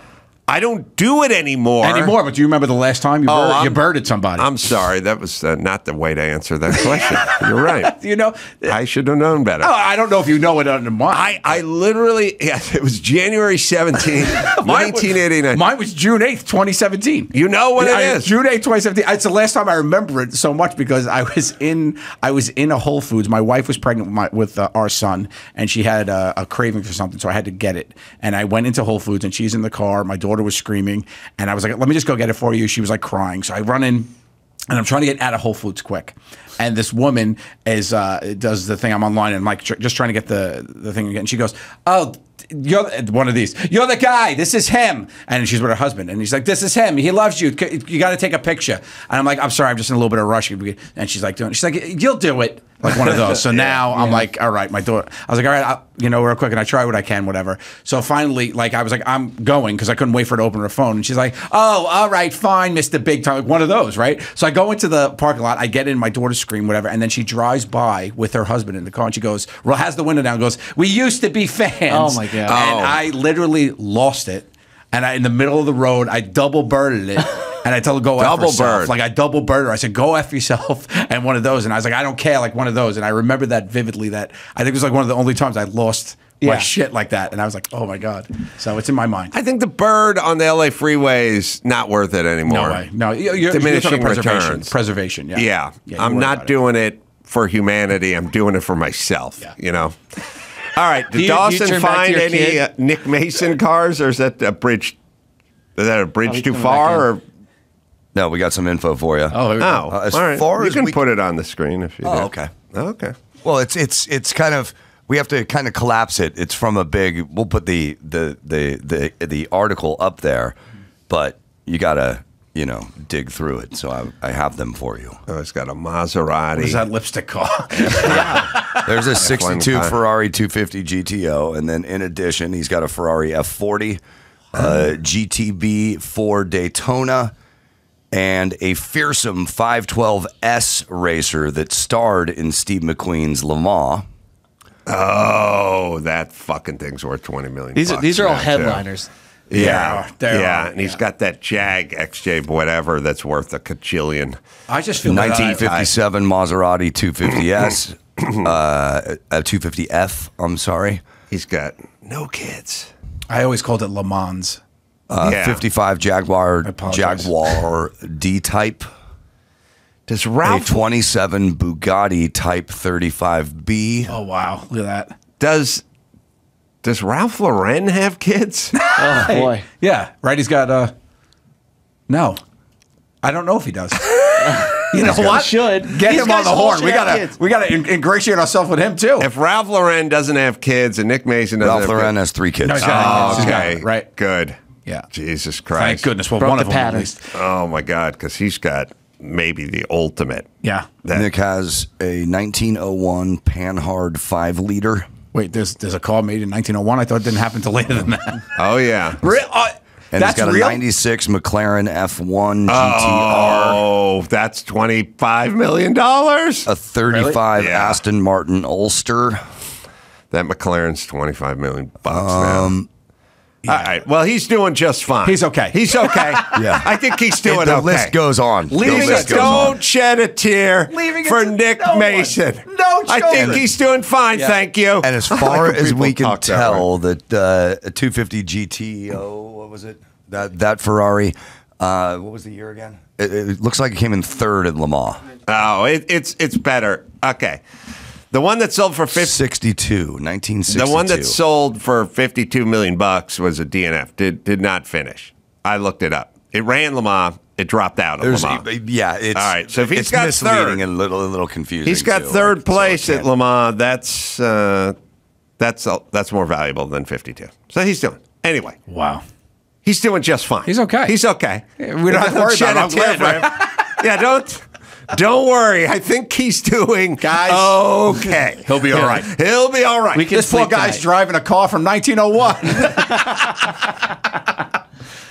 I don't do it anymore. But do you remember the last time you birded somebody? I'm sorry. That was not the way to answer that question. You're right. You know, I should have known better. Oh, I don't know if you know it under mine. I literally, it was January 17th, 1989. Mine was June 8th, 2017. You know what it is. June 8th, 2017. It's the last time I remember it so much because I was in a Whole Foods. My wife was pregnant with our son, and she had a craving for something, so I had to get it. And I went into Whole Foods, and she's in the car. My daughter was screaming, and I was like, let me just go get it for you. She was like crying. So I run in, and I'm trying to get out of Whole Foods quick. And this woman does the thing. I'm online, and I'm like just trying to get the thing again. And she goes, oh, you're one of these. You're the guy. This is him. And she's with her husband. And he's like, this is him. He loves you. You got to take a picture. And I'm like, I'm sorry. I'm just in a little bit of a rush. And she's like, you'll do it. Like one of those. So now I'm like, all right, my daughter. I was like, all right, real quick. And I try what I can, whatever. So finally, like, I was like, I'm going because I couldn't wait for her to open her phone. And she's like, oh, all right, fine, Mr. Big Time. Like one of those, right? So I go into the parking lot. I get in, my daughter scream, whatever. And then she drives by with her husband in the car. And she goes, has the window down, goes, we used to be fans. Oh, my God. And I literally lost it. And in the middle of the road, I double birded it. And I told her, go F yourself. Like, I double birded her. I said, go F yourself. And one of those. And I was like, I don't care. Like, one of those. And I remember that vividly. That I think it was like one of the only times I lost my shit like that. And I was like, oh, my God. So it's in my mind. I think the bird on the LA freeway is not worth it anymore. No way. No, you're diminishing returns. Preservation, yeah. I'm not doing it for humanity. I'm doing it for myself, All right. Did Dawson find any Nick Mason cars, or is that a bridge? Is that a bridge too far? Or? No, we got some info for you. As far as you can put it on the screen if you do. Okay. Okay. Well, it's kind of, we have to kind of collapse it. It's from a big. We'll put the article up there, but you gotta dig through it. So I have them for you. Oh, it's got a Maserati. What is that lipstick called? There's a 62 Ferrari 250 GTO, and then in addition, he's got a Ferrari F40, GTB 4 Daytona, and a fearsome 512S racer that starred in Steve McQueen's Le Mans. Oh, that fucking thing's worth $20 million. These are all headliners. Yeah, and he's got that Jag XJ whatever that's worth a cajillion. I just feel 1957 Maserati 250S, a 250F. I'm sorry. He's got no kids. I always called it Le Mans. 55 Jaguar D-Type. Does Ralph a 27 Bugatti Type 35B? Oh wow, look at that. Does Ralph Lauren have kids? Oh boy, yeah, right. He's got no. I don't know if he does. You know what? Should get him on the horn. We gotta ingratiate ourselves with him too. If Ralph Lauren doesn't have kids and Nick Mason doesn't, Ralph Lauren has 3 kids. No, okay, right, good. Yeah, Jesus Christ. Thank goodness. Well, broke one the of them pattern. at least. Oh my God, because he's got maybe the ultimate. Yeah. Nick has a 1901 Panhard 5-liter. Wait, there's a car made in 1901. I thought it didn't happen until later than that. Oh yeah. And that's he's got real? a 96 McLaren F1 GTR. Oh, that's $25 million. A 35 Aston Martin Ulster. That McLaren's $25 million now. All right. Well, he's doing just fine. He's okay. He's okay. Yeah. I think he's doing okay. The list goes on. Don't shed a tear for Nick Mason. No children. I think he's doing fine, thank you. And as far as we can tell, that a 250 GTO, what was it? That Ferrari, what was the year again? It looks like it came in 3rd at Le Mans. Oh, it's better. Okay. The one that sold for 1962. The one that sold for $52 million was a DNF. Did not finish. I looked it up. It ran Le Mans. It dropped out of Le Mans. Yeah, it's all right. So if he's got misleading third, and a little confusing. He's got third place at Le Mans. That's more valuable than 52. So he's doing anyway. Wow. He's doing just fine. He's okay. He's okay. We don't have to worry about him. Yeah, don't worry. I think he's doing okay. He'll be all right. He'll be all right. This poor guy's driving a car from 1901.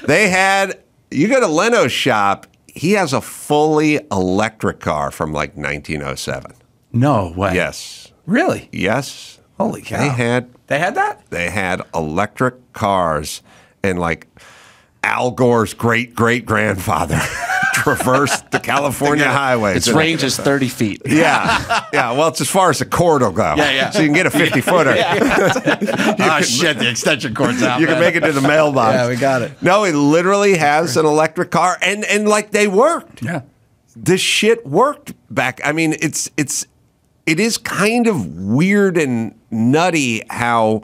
They had, you go to Leno's shop, he has a fully electric car from like 1907. No way. Yes. Really? Yes. Holy cow. They had that? They had electric cars, and like Al Gore's great-great-grandfather traversed the California highways. Its range is 30 feet. Yeah. Yeah. Well, it's as far as the cord will go. Yeah. So you can get a 50-footer. Shit, the extension cord's out. You can make it to the mailbox. Yeah, we got it. No, he literally has an electric car, and like they worked. Yeah. This shit worked back. I mean, it is kind of weird and nutty how,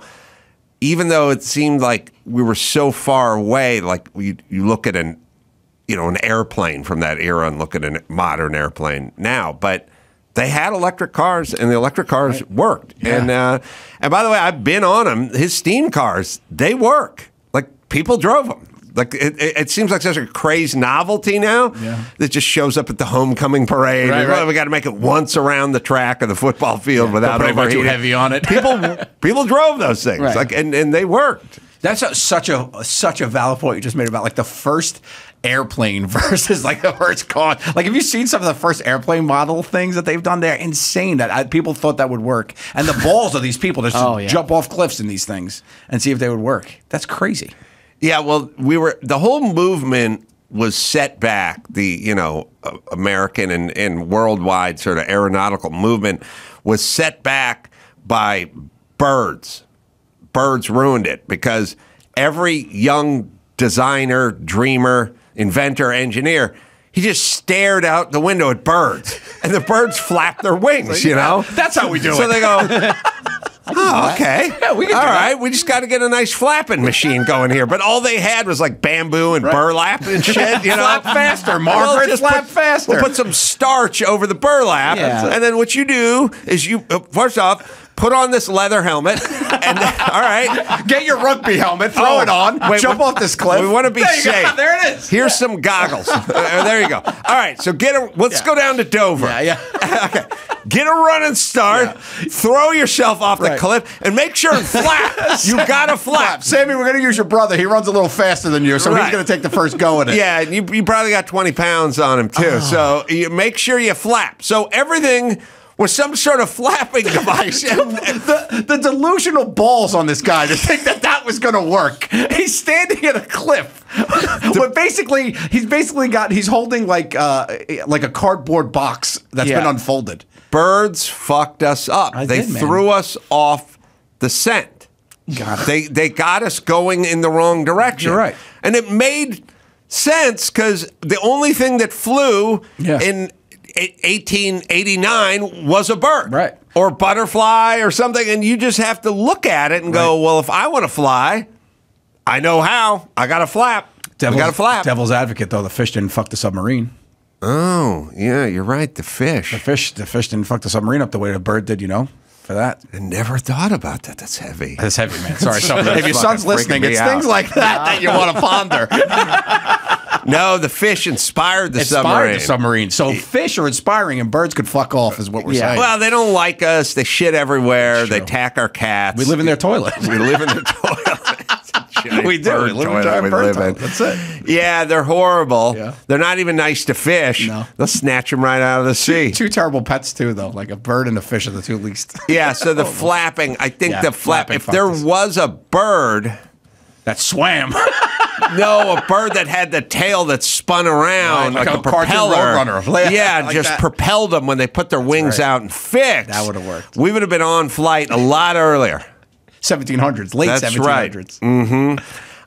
even though it seemed like we were so far away, like you look at an airplane from that era and look at a modern airplane now, but they had electric cars, and the electric cars worked. Yeah. And by the way, I've been on them. His steam cars, they work. Like, people drove them. Like, it seems like such a crazed novelty now that just shows up at the homecoming parade. Right, right. We got to make it once around the track or the football field without Don't put overheating. too heavy on it. People drove those things, Right. like, and they worked. That's such a valid point you just made about like the first airplane versus like the first car. Like, have you seen some of the first airplane model things that they've done? They're insane. People thought that would work, and the balls of these people just jump off cliffs in these things and see if they would work. That's crazy. Yeah, well, the whole movement was set back. The American and worldwide sort of aeronautical movement was set back by birds. Birds ruined it because every young designer, dreamer, inventor, engineer, he just stared out the window at birds, and the birds flapped their wings. That's how we do it. So they go. Oh, okay. Yeah, we can all do right. that. We just got to get a nice flapping machine going here. But all they had was like bamboo and burlap and shit. Flap faster, Margaret. Just flap faster. We'll put some starch over the burlap, and then what you do is you first off put on this leather helmet, and then, all right, get your rugby helmet, throw it on, jump off this cliff. We want to be safe. There it is. Here's some goggles. There you go. All right, so let's go down to Dover. Okay. Get a running start. Yeah. Throw yourself off the cliff and make sure and flap. You gotta flap. Sammy, we're gonna use your brother. He runs a little faster than you, so he's gonna take the first go at it. Yeah, and you probably got 20 pounds on him too. So you make sure you flap. So everything was some sort of flapping device. the delusional balls on this guy to think that was going to work. He's standing at a cliff. But he's holding like a cardboard box that's been unfolded. Birds fucked us up. They threw us off the scent. They got us going in the wrong direction. You're right. And it made sense because the only thing that flew in 1889 was a bird, right, or butterfly or something, and you just have to look at it and go, well, if I want to fly, I know how. I got to flap. I got to flap. Devil's advocate, though, the fish didn't fuck the submarine. Oh, yeah, you're right. The fish. The fish didn't fuck the submarine up the way the bird did. For that, I never thought about that. That's heavy. That's heavy, man. Sorry, if your son's listening, it's things like that you want to ponder. No, the fish inspired the submarine. So fish are inspiring, and birds could fuck off, is what we're saying. Well, they don't like us. They shit everywhere. They attack our cats. We live in their toilet. We live in their toilet. We do. We live in a giant bird toilet. That's it. Yeah, they're horrible. Yeah. They're not even nice to fish. No. They'll snatch them right out of the sea. Two terrible pets, too, though. Like a bird and a fish are the two least. Yeah, so the flapping, I think the flapping if there was a bird that swam. No, a bird that had the tail that spun around like a propeller. Roadrunner. Yeah, like just that. Propelled them when they put their wings out and fixed. That would have worked. We would have been on flight a lot earlier. 1700s, late That's 1700s. Right. Mm-hmm.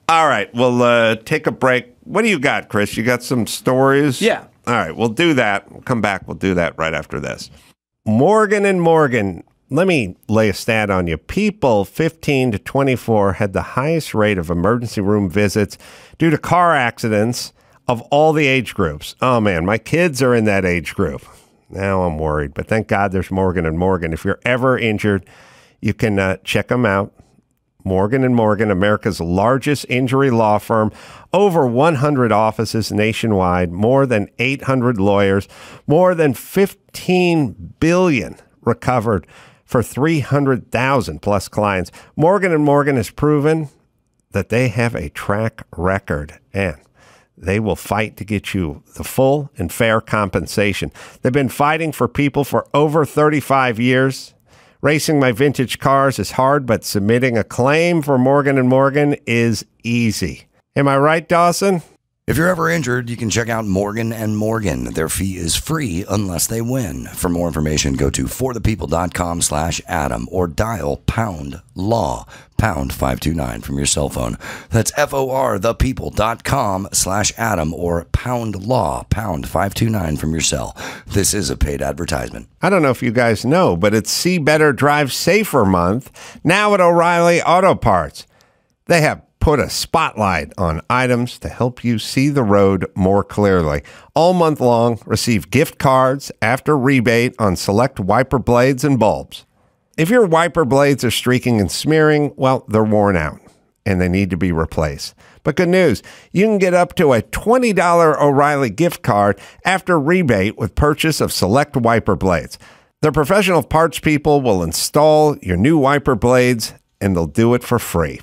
All right, we'll take a break. What do you got, Chris? You got some stories? Yeah. All right, we'll do that. We'll come back. We'll do that right after this. Morgan & Morgan. Let me lay a stat on you. People 15 to 24 had the highest rate of emergency room visits due to car accidents of all the age groups. Oh, man, my kids are in that age group. Now I'm worried, but thank God there's Morgan & Morgan. If you're ever injured, you can check them out. Morgan & Morgan, America's largest injury law firm, over 100 offices nationwide, more than 800 lawyers, more than $15 billion recovered for 300,000 plus clients. Morgan & Morgan has proven that they have a track record, and they will fight to get you the full and fair compensation. They've been fighting for people for over 35 years. Racing my vintage cars is hard, but submitting a claim for Morgan & Morgan is easy. Am I right, Dawson? If you're ever injured, you can check out Morgan & Morgan. Their fee is free unless they win. For more information, go to forthepeople.com/Adam or dial #LAW, #529 from your cell phone. That's forthepeople.com/Adam or #LAW, #529 from your cell. This is a paid advertisement. I don't know if you guys know, but it's See Better, Drive Safer month now at O'Reilly Auto Parts. They have put a spotlight on items to help you see the road more clearly. All month long, receive gift cards after rebate on select wiper blades and bulbs. If your wiper blades are streaking and smearing, well, they're worn out and they need to be replaced. But good news, you can get up to a $20 O'Reilly gift card after rebate with purchase of select wiper blades. Their professional parts people will install your new wiper blades and they'll do it for free.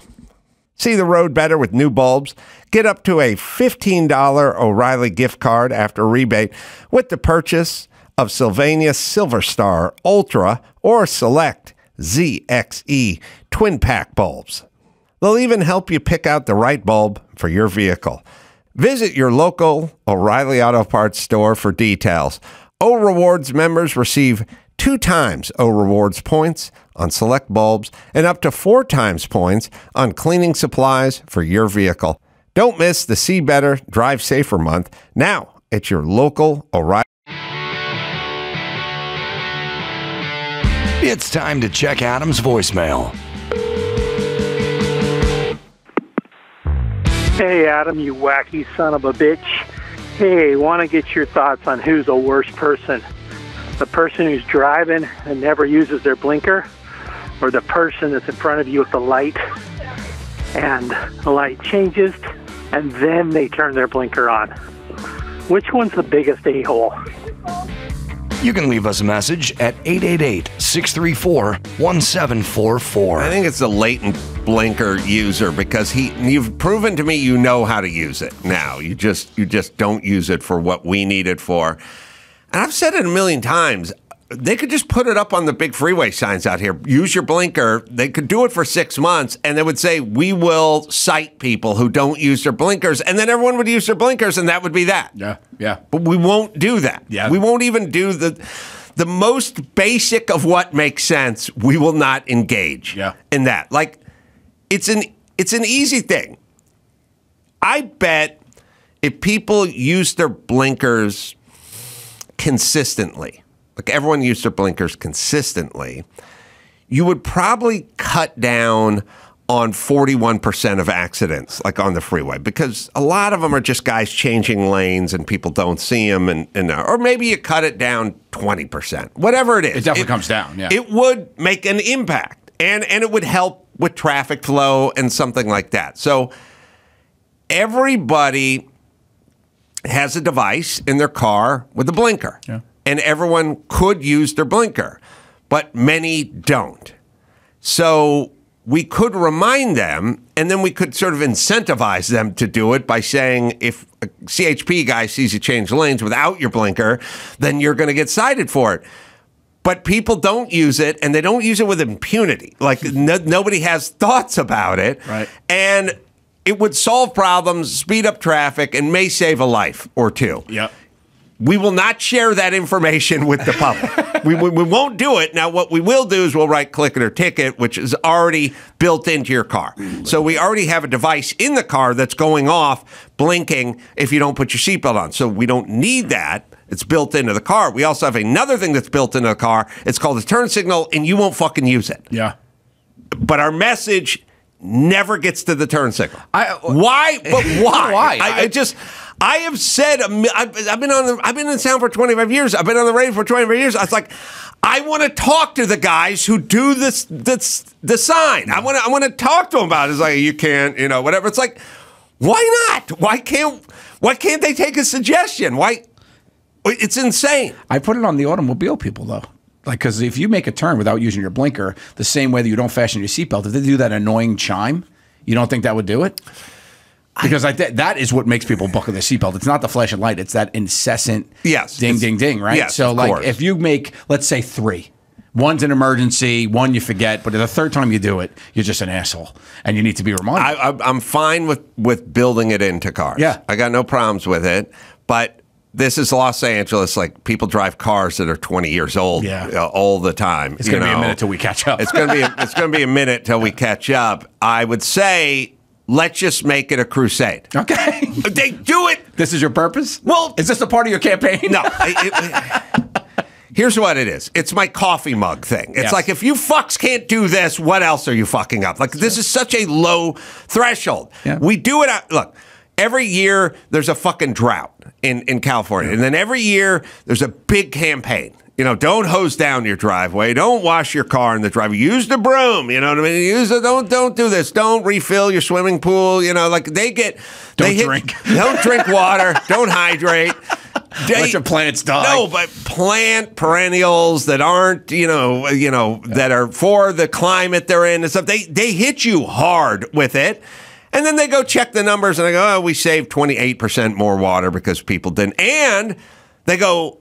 See the road better with new bulbs. Get up to a $15 O'Reilly gift card after rebate with the purchase of Sylvania Silver Star Ultra or select ZXE twin pack bulbs. They'll even help you pick out the right bulb for your vehicle. Visit your local O'Reilly Auto Parts store for details. O Rewards members receive 2 times O Rewards points on select bulbs and up to 4 times points on cleaning supplies for your vehicle. Don't miss the See Better, Drive Safer month now at your local O'Reilly. It's time to check Adam's voicemail. Hey, Adam, you wacky son of a bitch. Hey, want to get your thoughts on who's the worst person? The person who's driving and never uses their blinker, or the person that's in front of you with the light and the light changes and then they turn their blinker on? Which one's the biggest a-hole? You can leave us a message at 888-634-1744. I think it's the latent blinker user because you've proven to me you know how to use it now. You just don't use it for what we need it for. And I've said it a million times. They could just put it up on the big freeway signs out here. Use your blinker. They could do it for 6 months, and they would say, we will cite people who don't use their blinkers, and then everyone would use their blinkers, and that would be that. Yeah, yeah. But we won't do that. Yeah. We won't even do the most basic of what makes sense. We will not engage in that. Like, it's an easy thing. I bet if people use their blinkers consistently, like everyone used their blinkers consistently, you would probably cut down on 41% of accidents, like on the freeway, because a lot of them are just guys changing lanes and people don't see them, or maybe you cut it down 20%, whatever it is. It definitely comes down, yeah. It would make an impact, and it would help with traffic flow and something like that. So everybody has a device in their car with a blinker. Yeah. And everyone could use their blinker, but many don't. So we could remind them, and then we could sort of incentivize them to do it by saying, if a CHP guy sees you change lanes without your blinker, then you're going to get cited for it. But people don't use it, and they don't use it with impunity. Like, nobody has thoughts about it. Right. And it would solve problems, speed up traffic, and may save a life or two. Yep. We will not share that information with the public. we won't do it. Now, what we will do is we'll write click it or ticket, which is already built into your car. So we already have a device in the car that's going off, blinking if you don't put your seatbelt on. So we don't need that. It's built into the car. We also have another thing that's built into the car. It's called a turn signal, and you won't fucking use it. Yeah. But our message never gets to the turn signal. Why? But why? Why? I have said, I've been in sound for 25 years. I've been on the radio for 25 years. I was like, I want to talk to the guys who do the sign. I want to talk to them about it. It's like, you can't, whatever. It's like, why not? Why can't they take a suggestion? Why? It's insane. I put it on the automobile people, though. Like, because if you make a turn without using your blinker, the same way that you don't fasten your seatbelt, if they do that annoying chime, You don't think that would do it? Because that is what makes people buckle their seatbelt. It's not the flashing light. It's that incessant ding, ding, ding, right? Yes, so, of like, course. if you make, let's say 3, one's an emergency, one you forget, but the third time you do it, you're just an asshole, and you need to be reminded. I'm fine with building it into cars. Yeah. I got no problems with it, but this is Los Angeles. Like, people drive cars that are 20 years old all the time. It's going to be a minute till we catch up. It's going to be a minute till we catch up. I would say, let's just make it a crusade. Okay. They do it. This is your purpose? Well, is this a part of your campaign? No. Here's what it is. It's my coffee mug thing. It's like, if you fucks can't do this, what else are you fucking up? Like, this is such a low threshold. Yeah. We do it. Look, every year there's a fucking drought in California. And then every year there's a big campaign. You know, don't hose down your driveway. Don't wash your car in the driveway. Use the broom. You know what I mean? Don't do this. Don't refill your swimming pool. You know, like Don't drink. Don't drink water. Don't hydrate. Let your plants die. No, but plant perennials that aren't, that are for the climate they're in and stuff. They hit you hard with it. And then they go check the numbers and they go, oh, we saved 28% more water because people didn't. And they go,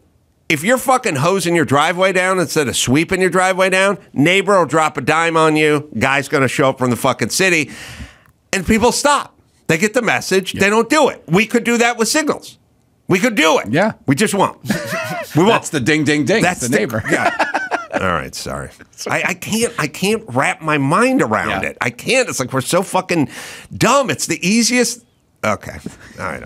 if you're fucking hosing your driveway down instead of sweeping your driveway down, neighbor will drop a dime on you. Guy's going to show up from the fucking city. And people stop. They get the message. Yeah. They don't do it. We could do that with signals. We could do it. Yeah. We just won't. We won't. That's the ding, ding, ding. That's the neighbor. Yeah. All right, sorry. I can't wrap my mind around it. I can't. It's like, we're so fucking dumb. It's the easiest. Okay. All right,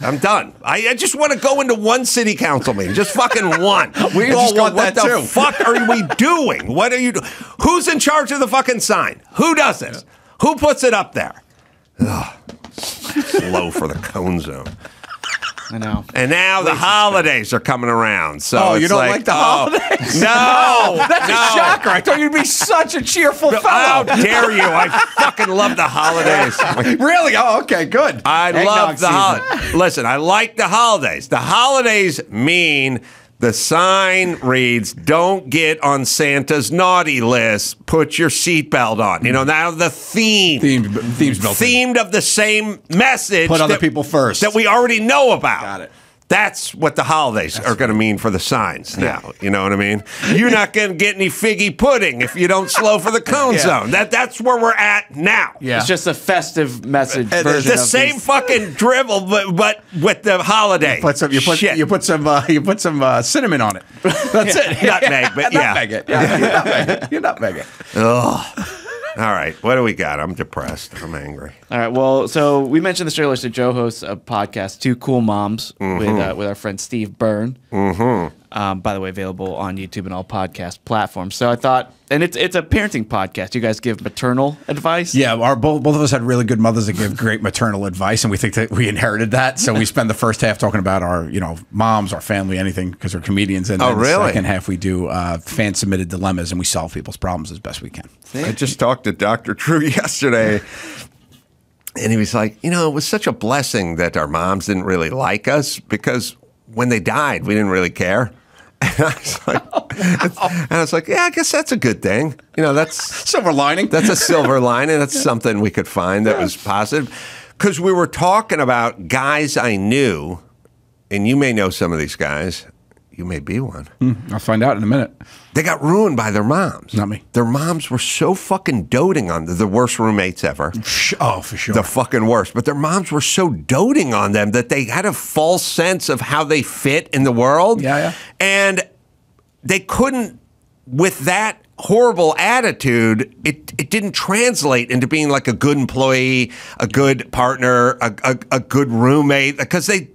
I'm done. I just want to go into one city council meeting. Just fucking one. We just got what that the too. fuck are we doing? What are you doing? Who's in charge of the fucking sign? Who does this? Who puts it up there? Ugh. Slow for the cone zone. I know. And now the holidays are coming around. So you it's don't like the holidays? No. That's a shocker. I thought you'd be such a cheerful fellow. How dare you? I fucking love the holidays. Really? Oh, okay, good. I Eggnog love the holidays. Listen, I like the holidays. The holidays mean the sign reads, don't get on Santa's naughty list. Put your seatbelt on. You know, now the theme's built themed of the same message. Put other people first. That we already know about. Got it. That's what the holidays are going to mean for the signs now. You know what I mean? You're not going to get any figgy pudding if you don't slow for the cone zone. That's where we're at now. Yeah. It's just a festive message version the same these. Fucking drivel, but with the holiday. You put some cinnamon on it. That's it. Nutmeg, but yeah. Nutmeg it. Yeah, you nutmeg it. Ugh. All right, what do we got? I'm depressed. I'm angry. All right, well, so we mentioned this earlier. So Joe hosts a podcast, Two Cool Moms, with our friend Steve Byrne. By the way, available on YouTube and all podcast platforms. So I thought, and it's a parenting podcast. You guys give maternal advice? Yeah, both of us had really good mothers that give great maternal advice, and we think that we inherited that. So we spend the first half talking about our, moms, our family, anything, because we're comedians. And then the second half we do fan submitted dilemmas, and we solve people's problems as best we can. I just talked to Dr. True yesterday. And he was like, it was such a blessing that our moms didn't really like us, because when they died, we didn't really care. And I was like, yeah, I guess that's a good thing. That's silver lining. That's a silver lining. That's something we could find that was positive. Because we were talking about guys I knew, and you may know some of these guys. You may be one. I'll find out in a minute. They got ruined by their moms. Not me. Their moms were so fucking doting on them. The worst roommates ever. Oh, for sure. The fucking worst. But their moms were so doting on them that they had a false sense of how they fit in the world. Yeah. And they couldn't, with that horrible attitude, it didn't translate into being like a good employee, a good partner, a good roommate, because they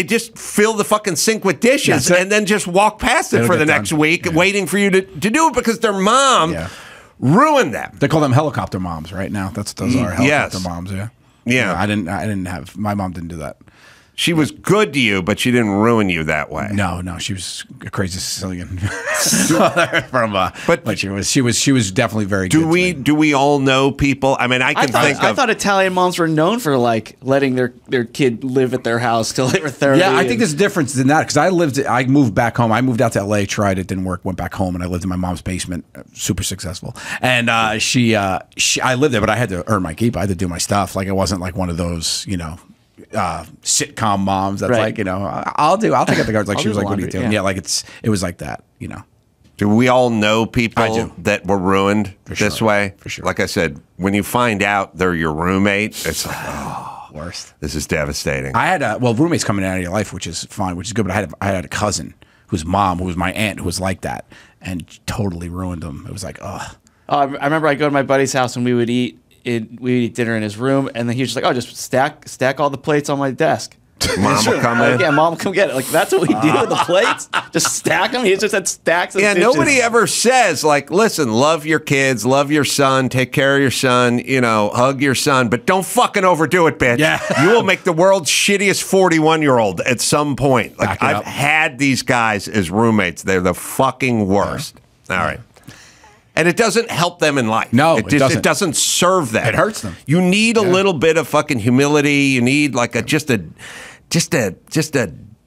just fill the fucking sink with dishes and then just walk past it for the next week, waiting for you to do it, because their mom ruined them. They call them helicopter moms right now. Those are helicopter moms. Yeah. Yeah. I didn't have, my mom didn't do that. She was good to you, but she didn't ruin you that way. No, she was a crazy Sicilian. But she was definitely very good. Do we all know people? I mean, I thought Italian moms were known for like letting their kid live at their house till they were 30. Yeah, I think there's a difference than that because I moved back home. I moved out to LA, tried it, didn't work, went back home, and I lived in my mom's basement, super successful. And I lived there, but I had to earn my keep. I had to do my stuff. Like it wasn't like one of those, sitcom moms that's like, I'll take out the garbage. Like she was like, what are you doing? Yeah, like it was like that, Do we all know people that were ruined this way? For sure. Like I said, when you find out they're your roommate, it's like, worst. This is devastating. I had roommates coming out of your life, which is fine, which is good. But I had a cousin whose mom, who was my aunt, who was like that, and totally ruined them. It was like, ugh. Oh, I remember I'd go to my buddy's house and we would eat dinner in his room, and then he was just like, "Oh, just stack all the plates on my desk." Mom will come in. Yeah, mom will come get it. Like that's what we do with the plates. Just stack them. He just had stacks of dishes. Nobody ever says like, "Listen, love your kids, love your son, take care of your son, hug your son, but don't fucking overdo it, bitch." Yeah. You will make the world's shittiest 41-year-old at some point. Like I've had these guys as roommates. They're the fucking worst. All right. And it doesn't help them in life. No, it doesn't serve them. It hurts them. You need a little bit of fucking humility. You need like just a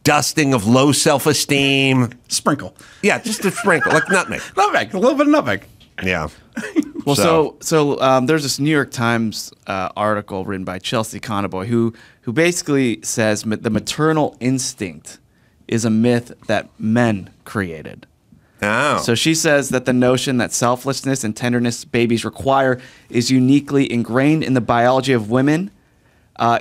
dusting of low self-esteem. Sprinkle. Yeah, just a sprinkle, like nutmeg. Nutmeg, a little bit of nutmeg. Yeah. Well, so there's this New York Times article written by Chelsea Conaboy who basically says the maternal instinct is a myth that men created. Oh. So she says that the notion that selflessness and tenderness babies require is uniquely ingrained in the biology of women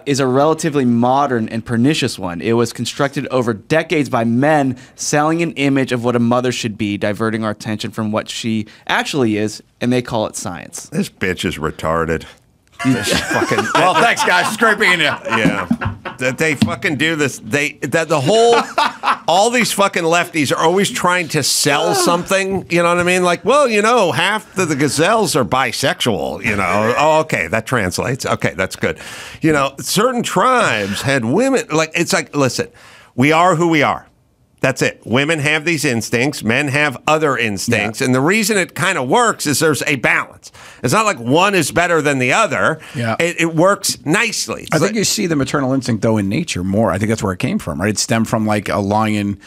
is a relatively modern and pernicious one. It was constructed over decades by men selling an image of what a mother should be, diverting our attention from what she actually is, and they call it science. This bitch is retarded. Well, thanks, guys. It's great being here. Yeah. That they fucking do this. All these fucking lefties are always trying to sell something. You know what I mean? Like, well, half of the gazelles are bisexual. Oh, okay, that translates. Okay, that's good. Certain tribes had women. Like, it's like, listen, we are who we are. That's it. Women have these instincts. Men have other instincts. Yeah. And the reason it kind of works is there's a balance. It's not like one is better than the other. Yeah. It works nicely. I think you see the maternal instinct, though, in nature more. I think that's where it came from, right? It stemmed from like a lioness,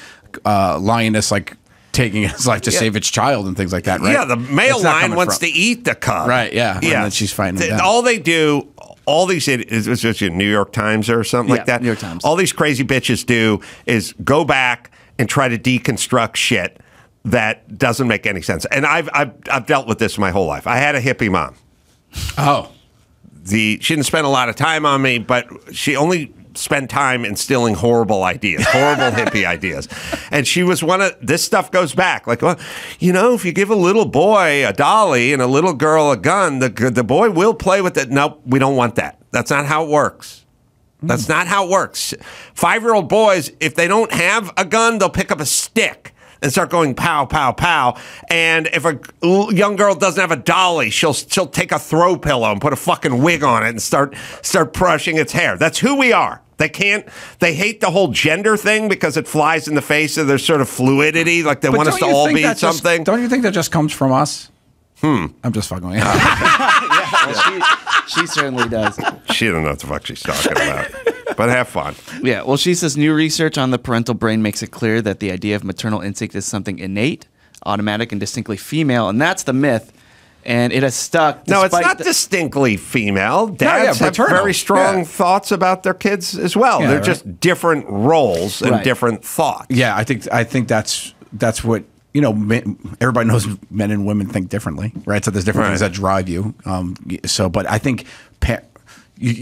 like taking its life to save its child and things like that, right? Yeah, the male lion wants to eat the cub. Right, yeah. Yeah. And then she's fighting him down. All they do... All these, is this New York Times or something like that? New York Times. All these crazy bitches do is go back and try to deconstruct shit that doesn't make any sense. And I've dealt with this my whole life. I had a hippie mom. Oh. She didn't spend a lot of time on me, but she only spent time instilling horrible ideas, horrible hippie ideas. And she was this stuff goes back. Like, well, if you give a little boy a dolly and a little girl a gun, the boy will play with it. Nope, we don't want that. That's not how it works. That's not how it works. 5-year-old boys, if they don't have a gun, they'll pick up a stick and start going pow, pow, pow. And if a young girl doesn't have a dolly, she'll take a throw pillow and put a fucking wig on it and start brushing its hair. That's who we are. They hate the whole gender thing because it flies in the face of their sort of fluidity. Like they want us to all be something. Don't you think that just comes from us? I'm just fucking with you. She certainly does. She doesn't know what the fuck she's talking about. But have fun. Yeah, well, she says new research on the parental brain makes it clear that the idea of maternal instinct is something innate, automatic, and distinctly female, and that's the myth. And it has stuck. No, it's not distinctly female. Dads have very strong thoughts about their kids as well. They're just different roles and different thoughts. Yeah, I think that's what. Everybody knows men and women think differently, right? So there's different things that drive you. But I think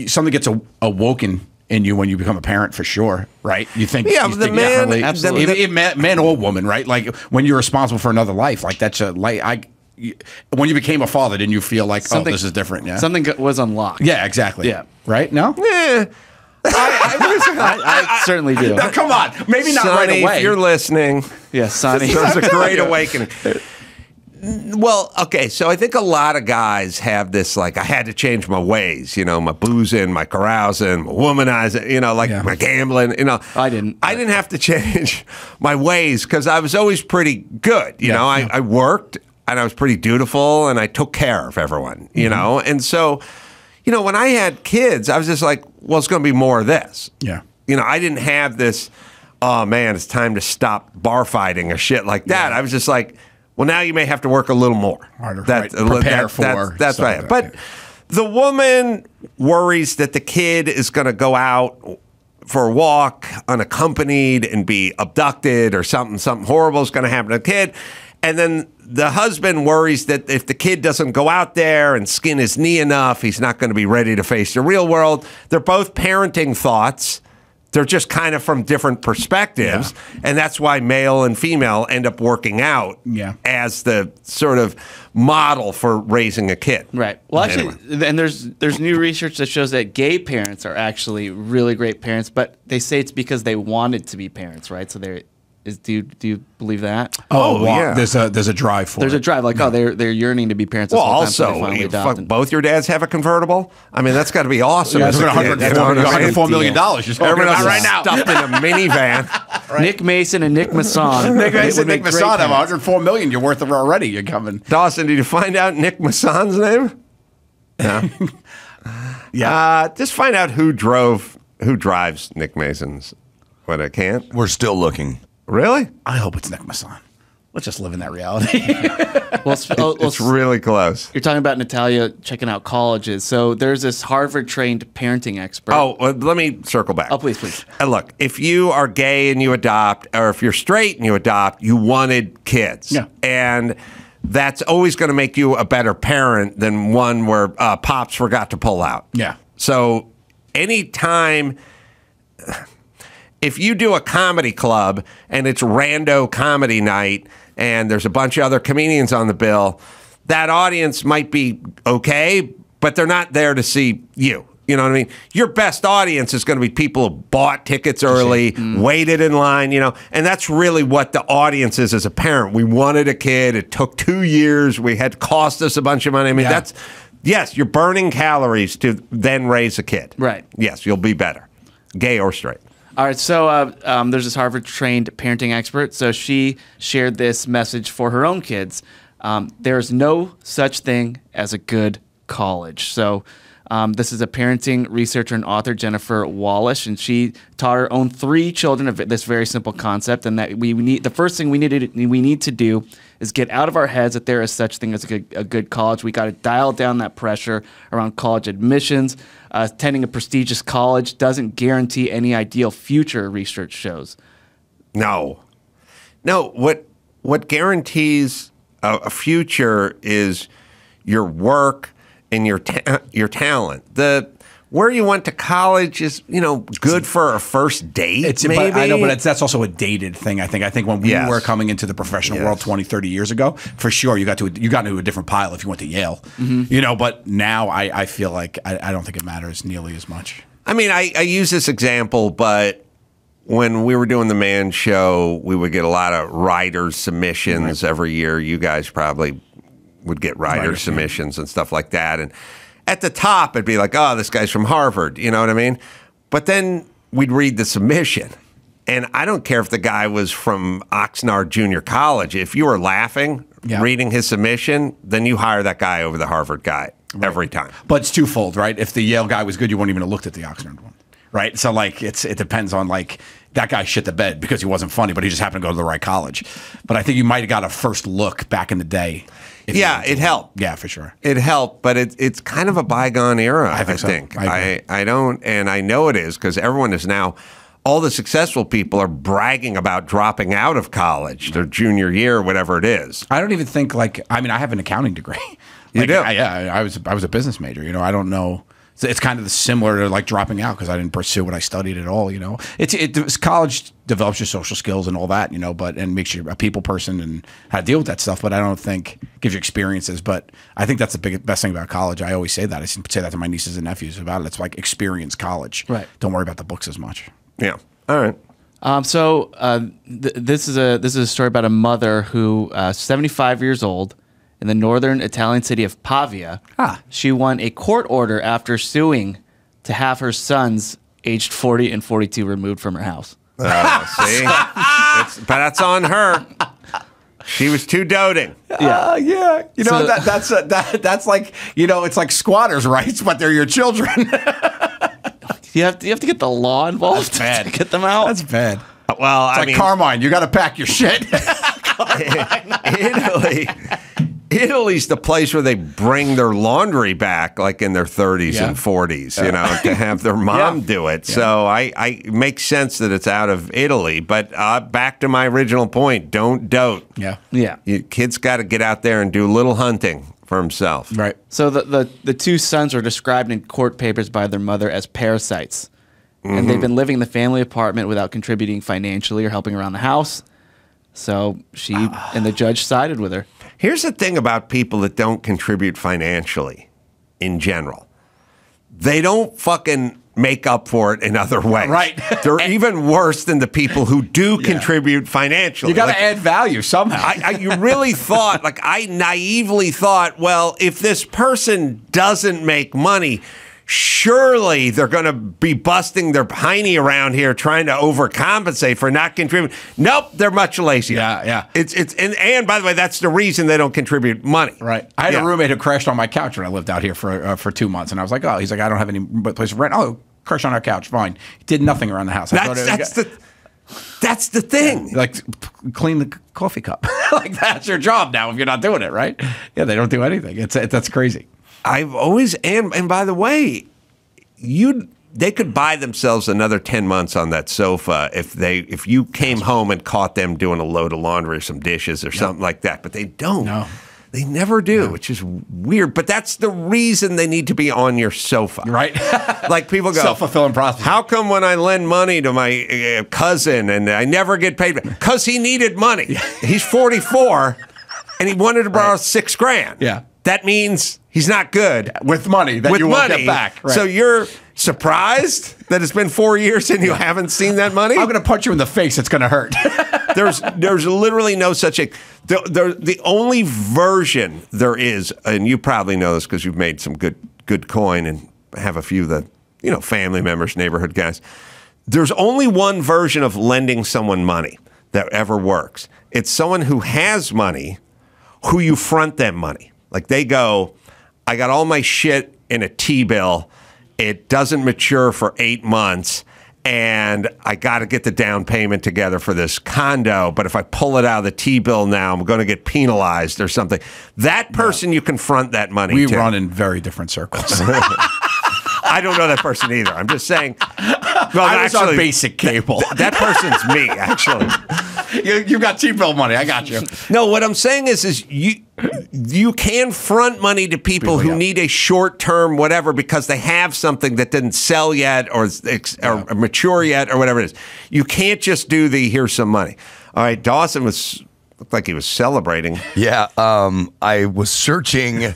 something gets awoken in you when you become a parent, for sure, right? You think, the man, absolutely, man or woman, right? Like when you're responsible for another life, like that's when you became a father, didn't you feel like, this is different? Yeah, something was unlocked. Yeah, exactly. Yeah, right. No, yeah. I certainly do. Now, come on, maybe not Sonny, right away. If you're listening, yes, Sonny. That was a great awakening. Well, okay, so I think a lot of guys have this, like, I had to change my ways, my boozing, my carousing, my womanizing, my gambling, I didn't. I didn't have to change my ways because I was always pretty good, I worked and I was pretty dutiful and I took care of everyone, and so, when I had kids, I was just like, well, it's going to be more of this. Yeah. I didn't have this, oh, man, it's time to stop bar fighting or shit like that. I was just like, well, now you may have to work a little more. Harder. Prepare for. That's right. But the woman worries that the kid is going to go out for a walk unaccompanied and be abducted or something horrible is going to happen to the kid. And then the husband worries that if the kid doesn't go out there and skin his knee enough, he's not going to be ready to face the real world. They're both parenting thoughts. They're just kind of from different perspectives, and that's why male and female end up working out as the sort of model for raising a kid. Right. Well, actually, and there's new research that shows that gay parents are actually really great parents, but they say it's because they wanted to be parents, right? So do you believe that? Oh, yeah. There's a drive for it. There's a drive, like, they're yearning to be parents. Well, time, so they finally also, both your dads have a convertible? I mean, that's got to be awesome. Yeah, $104 million. You're talking about right now. Stuffed in a minivan. Right. Nick Mason and Nick Masson. Nick Mason and Nick Masson have $104 million. You're worth it already. You're coming. Dawson, did you find out Nick Masson's name? No. Yeah. Just find out who drives Nick Mason's. What, I can't? We're still looking. Really? I hope it's Nick Masson. Let's just live in that reality. It's really close. You're talking about Natalia checking out colleges. So there's this Harvard-trained parenting expert. Oh, let me circle back. Oh, please. And look, if you are gay and you adopt, or if you're straight and you adopt, you wanted kids. Yeah. And that's always going to make you a better parent than one where pops forgot to pull out. Yeah. So anytime... If you do a comedy club and it's rando comedy night and there's a bunch of other comedians on the bill, that audience might be okay, but they're not there to see you. You know what I mean? Your best audience is going to be people who bought tickets early, waited in line, and that's really what the audience is as a parent. We wanted a kid. It took 2 years. We had cost us a bunch of money. I mean, yes, you're burning calories to then raise a kid. Right. Yes, you'll be better, gay or straight. All right, so there's this Harvard-trained parenting expert. So she shared this message for her own kids. There's no such thing as a good college. So this is a parenting researcher and author, Jennifer Wallish, and she taught her own 3 children of this very simple concept. And that the first thing we need to do is get out of our heads that there is such thing as a good college. We got to dial down that pressure around college admissions. Attending a prestigious college doesn't guarantee any ideal future, research shows. No. What guarantees a future is your work and your talent. Where you went to college is, good for a first date, maybe. I know, but that's also a dated thing, I think. I think when we were coming into the professional world 20, 30 years ago, for sure, you got into a different pile if you went to Yale. But now I feel like I don't think it matters nearly as much. I mean, I use this example, but when we were doing the Man Show, we would get a lot of writers' submissions every year. You guys probably would get writers' submissions and stuff like that. And at the top, it'd be like, oh, this guy's from Harvard. You know what I mean? But then we'd read the submission. And I don't care if the guy was from Oxnard Junior College. If you were laughing reading his submission, then you hire that guy over the Harvard guy every time. But it's twofold, right? If the Yale guy was good, you wouldn't even have looked at the Oxnard one. Right? So, it depends on, that guy shit the bed because he wasn't funny, but he just happened to go to the right college. But I think you might have got a first look back in the day. Yeah, it helped. Yeah, for sure. It helped, but it's kind of a bygone era, I think. So. I don't, and I know it is because everyone is now, all the successful people are bragging about dropping out of college, their junior year, whatever it is. I don't even think, I have an accounting degree. You do? I was a business major, I don't know. It's kind of similar to dropping out because I didn't pursue what I studied at all. It's college develops your social skills and all that, and makes you a people person and how to deal with that stuff. But I don't think gives you experiences. But I think that's the best thing about college. I always say that. I say that to my nieces and nephews about it. It's like experience college. Right. Don't worry about the books as much. Yeah. All right. This is a story about a mother who 75 years old. in the northern Italian city of Pavia. She won a court order after suing to have her sons aged 40 and 42 removed from her house. See? But that's on her. She was too doting. Yeah. You know, So- that's like, you know, it's like squatters' rights, but they're your children. You have to get the law involved to get them out. That's bad. Well, It's like Carmine, you got to pack your shit. Italy's the place where they bring their laundry back, like in their 30s and 40s, you know, to have their mom do it. So it makes sense that it's out of Italy. But back to my original point, don't dote. Yeah. Kid's got to get out there and do a little hunting for himself. Right. So the two sons were described in court papers by their mother as parasites. And they've been living in the family apartment without contributing financially or helping around the house. So she and the judge sided with her. Here's the thing about people that don't contribute financially in general. They don't fucking make up for it in other ways. Right. They're even worse than the people who do contribute financially. You got to add value somehow. You really thought, like I naively thought, well, if this person doesn't make money, surely they're going to be busting their hiney around here trying to overcompensate for not contributing. Nope, they're much lazier. Yeah. And by the way, that's the reason they don't contribute money. Right. I had a roommate who crashed on my couch when I lived out here for 2 months, and I was like, oh, he's like, I don't have any place to rent. Oh, crash on our couch, fine. He did nothing around the house. That's the thing. Like clean the coffee cup. Like that's your job now if you're not doing it, right? Yeah, they don't do anything. That's crazy. I've always and by the way, they could buy themselves another 10 months on that sofa if you came home and caught them doing a load of laundry or some dishes or something like that. But they don't. No. They never do, which is weird. But that's the reason they need to be on your sofa. Right. Like people go, self-fulfilling prophecy. How come when I lend money to my cousin and I never get paid? Because he needed money. He's 44 and he wanted to borrow $6,000. Yeah. That means he's not good with money that you won't get back. Right. So you're surprised that it's been 4 years and you haven't seen that money? I'm going to punch you in the face. It's going to hurt. There's literally no such a the only version there is, and you probably know this because you've made some good coin and have a few of the family members, neighborhood guys. There's only one version of lending someone money that ever works. It's someone who has money, who you front them money. Like they go, I got all my shit in a T-bill. It doesn't mature for 8 months. And I got to get the down payment together for this condo. But if I pull it out of the T-bill now, I'm going to get penalized or something. That person, you confront that money We to. run in very different circles. I don't know that person either. I'm just saying. Well, I was on basic cable. That person's me, actually. You got T-bill money. I got you. No, what I'm saying is you can front money to people who need a short-term whatever because they have something that didn't sell yet or mature yet or whatever it is. You can't just do here's some money. All right, Dawson looked like he was celebrating. Yeah, I was searching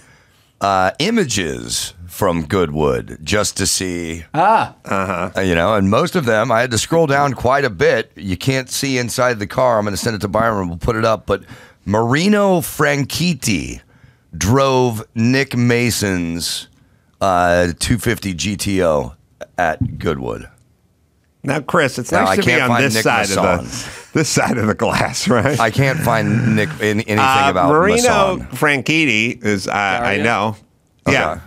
images from Goodwood just to see, and most of them, I had to scroll down quite a bit. You can't see inside the car. I'm going to send it to Byron. We'll put it up. But Marino Franchitti drove Nick Mason's 250 GTO at Goodwood. Now, Chris, it's nice to be on this side of the glass, right? I can't find Nick anything about Marino Masson. Franchitti is I know, Okay. yeah.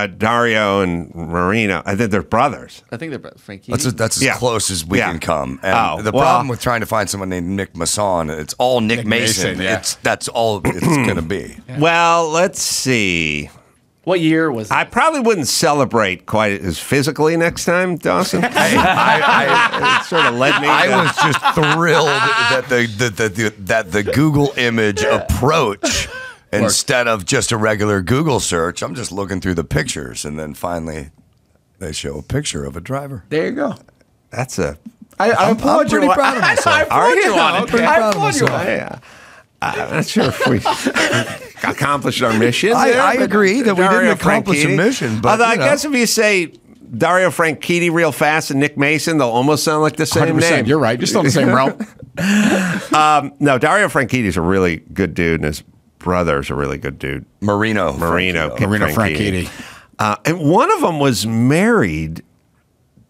Dario and Marino, I think they're brothers. I think they're Frankie. That's as close as we can come. And the problem with trying to find someone named Nick Masson, it's all Nick Mason. That's all it's going to be. Yeah. Well, let's see. What year was it? I probably wouldn't celebrate quite as physically next time, Dawson. It sort of led me. I was just thrilled that the Google image approach. Instead of just a regular Google search, I'm just looking through the pictures, and then finally they show a picture of a driver. There you go. That's a. I'm pretty proud of myself. Are you? I'm pretty proud of myself. I'm not sure if we accomplished our mission. I agree that we didn't accomplish a mission. But although I guess if you say Dario Franchitti real fast and Nick Mason, they'll almost sound like the same 100%. name. You're right. You're still in the same realm. No, Dario Franchitti is a really good dude, and his brother is a really good dude. Marino Franchitti. And one of them was married.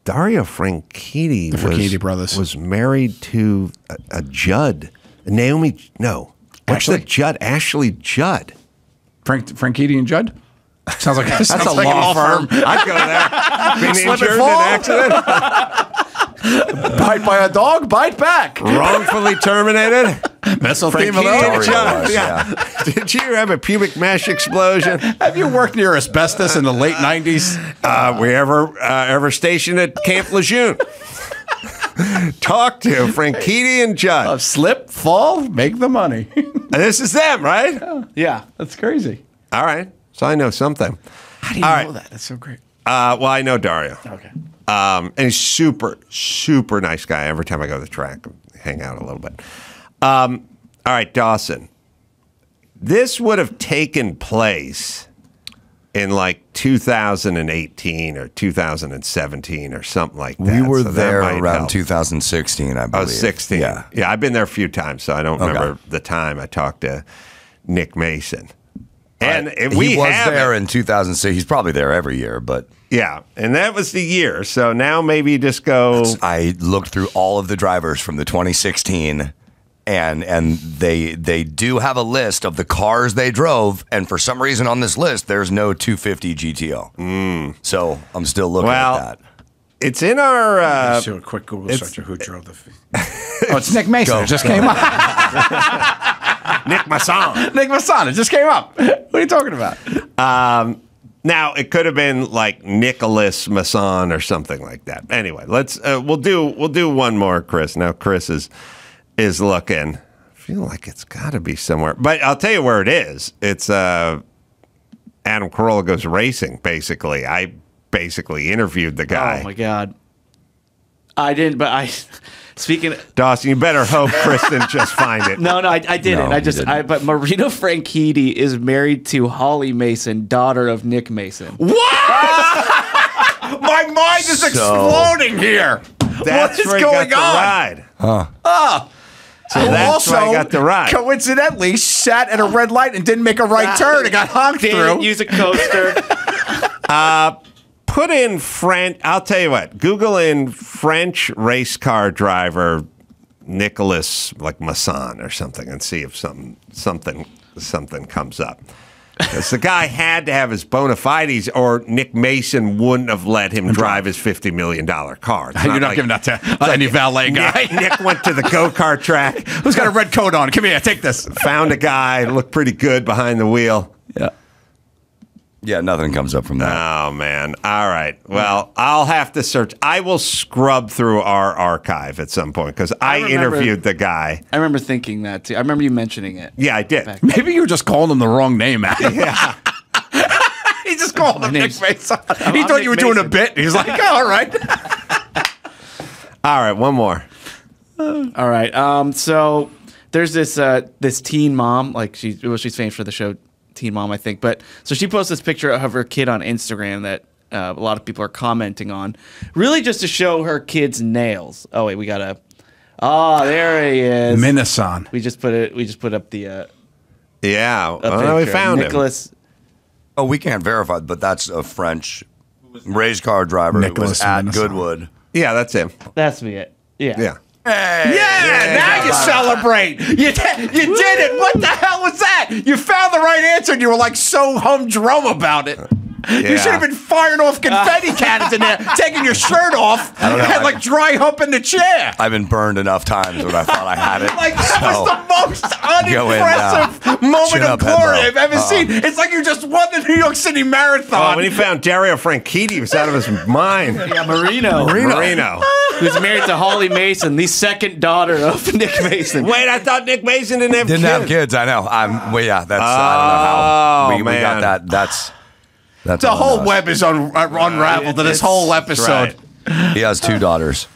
Dario Franchitti. The Franchitti brothers was married to a Judd. Naomi. No. What's the Judd? Ashley Judd. Franchitti and Judd. Sounds like that's a law firm. I'd go there. Being injured in an accident. Bite by a dog, bite back. Wrongfully terminated. Mesothelioma. Yeah. Did you have a pubic mesh explosion? Have you worked near asbestos in the late 90s? We ever stationed at Camp Lejeune. Talk to Franchitti and Judd. Slip, fall, make the money. This is them, right? Yeah, that's crazy. All right. So I know something. How do you know that? That's so great. Well, I know Dario. Okay. And he's super, super nice guy. Every time I go to the track, hang out a little bit. All right, Dawson. This would have taken place in like 2018 or 2017 or something like that. We were there around 2016, I believe. Oh, 16. Yeah. Yeah, I've been there a few times, so I don't remember the time I talked to Nick Mason. And he was there in 2006. He's probably there every year, but yeah, and that was the year. So now maybe just go. I looked through all of the drivers from the 2016, and they do have a list of the cars they drove, and for some reason on this list there's no 250 GTO. So I'm still looking at that. It's in our. Let's do a quick Google search of who drove the. Oh, it's Nick Mason. It just came up. Nick Masson. Nick Masson. It just came up. What are you talking about? Now it could have been like Nicholas Masson or something like that. Anyway, let's we'll do one more, Chris. Now Chris is looking. I feel like it's got to be somewhere, but I'll tell you where it is. It's Adam Carolla Goes Racing. Basically, I interviewed the guy. Oh my God, I didn't, but I. Speaking of, Dawson, you better hope Chris didn't just find it. No, I didn't. But Marino Franchitti is married to Holly Mason, daughter of Nick Mason. What? My mind is exploding here. That's what is where going got on? The ride. Huh. So that's where I got the ride. Coincidentally, sat at a red light and didn't make a right turn and got honked through. Didn't use a coaster. Put in French. I'll tell you what. Google in French race car driver Nicholas Masson or something, and see if something comes up. Because the guy had to have his bona fides, or Nick Mason wouldn't have let him drive his $50 million car. You're not giving that to any valet guy. Nick went to the go-kart track. Who's got a red coat on? Come here, take this. Found a guy, looked pretty good behind the wheel. Yeah, nothing comes up from that. Oh, man. All right. Well, I'll have to search. I will scrub through our archive at some point, because I interviewed the guy. I remember thinking that, too. I remember you mentioning it. Yeah, I did. Maybe you were just calling him the wrong name, Adam. Yeah. He just called him Nick Mason. He thought you were doing a bit. He's like, oh, all right. All right, one more. All right. So there's this teen mom. She's famous for the show Teen Mom, I think. But so she posts this picture of her kid on Instagram that a lot of people are commenting on, really just to show her kid's nails. Oh wait, we gotta. Oh, there he is. Minasan. We just put up the. Yeah. Well, we found Nicholas. him. Oh, we can't verify, but that's a French race car driver who was at Goodwood. Yeah, that's him. That's me. Yeah. Yeah. Hey, yeah, now you celebrate. You did it. What the hell was that? You found the right answer and you were so humdrum about it. Yeah. You should have been firing off confetti cannons in there, taking your shirt off, and dry humping the chair. I've been burned enough times when I thought I had it. That was the most unimpressive moment of glory I've ever seen. It's like you just won the New York City Marathon. Oh, when he found Dario Franchitti, he was out of his mind. Yeah, Marino. Who's married to Holly Mason, the second daughter of Nick Mason. Wait, I thought Nick Mason didn't have kids. I know. I don't know how we got that. That's the whole web is unraveled to this whole episode. Right. He has two daughters.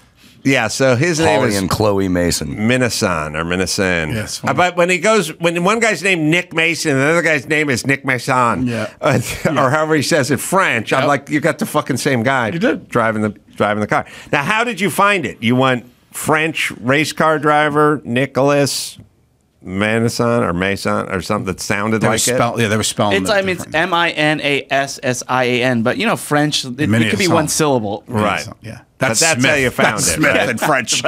Yeah, so his name is Holly and Chloe Mason. Minasan. Yes. But when one guy's named Nick Mason and the other guy's name is Nick Mason, or however he says it French, I'm like, you got the fucking same guy. You did. Driving the car. Now, how did you find it? You went French race car driver, Nicholas Manassan or Mason or something that sounded like it. Yeah, they were spelling. It's it's Minassan, but you know French. It could be one syllable. Right. Yeah. That's how you found That's it. Smith Right? in French.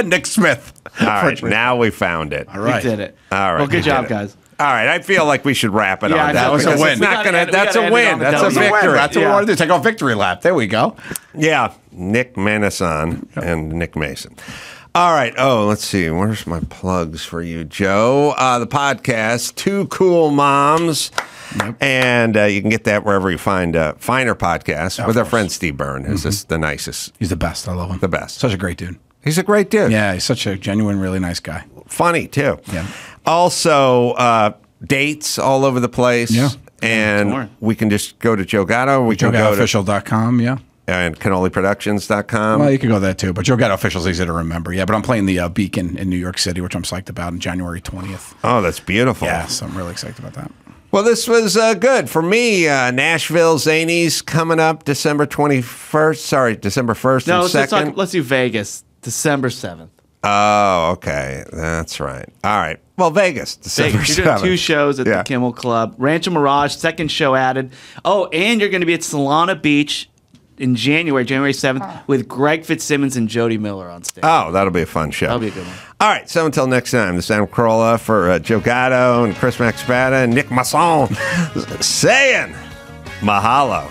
Nick Smith. All right, now we found it. All right. We did it. All right, Well, good we job, did it. guys. All right, I feel like we should wrap it Yeah, on I that. know. was a because win. it's not gonna, We that's a gotta end it win. on the That's a W. victory. That's what we wanted to do. Take our victory lap. There we go. Yeah, Nick Manassan and Nick Mason. All right. Oh, let's see. Where's my plugs for you, Joe? The podcast, Two Cool Moms. Yep. And you can get that wherever you find finer podcasts with our friend Steve Byrne, who's just the nicest. He's the best. I love him. The best. Such a great dude. He's a great dude. Yeah, he's such a genuine, really nice guy. Funny, too. Yeah. Also, dates all over the place. Yeah. And we can just go to Joe Gatto. We can go to JoeGattoOfficial.com, yeah. and CannoliProductions.com. Well, you can go there too, but Joe Gatto Official's easy to remember. Yeah, but I'm playing the Beacon in New York City, which I'm psyched about, on January 20th. Oh, that's beautiful. Yeah, so I'm really excited about that. Well, this was good for me. Nashville Zanies coming up December 21st. Sorry, December 1st No, and 2nd. let's do Vegas, December 7th. Oh, okay. That's right. All right. Well, Vegas, December 7th. You're doing 2 shows at the Kimmel Club. Rancho Mirage, 2nd show added. Oh, and you're going to be at Solana Beach in January 7th, with Greg Fitzsimmons and Jody Miller on stage. Oh, that'll be a fun show. That'll be a good one. All right. So until next time, this is Adam Carolla for Joe Gatto and Chris Maxbata and Nick Masson saying mahalo.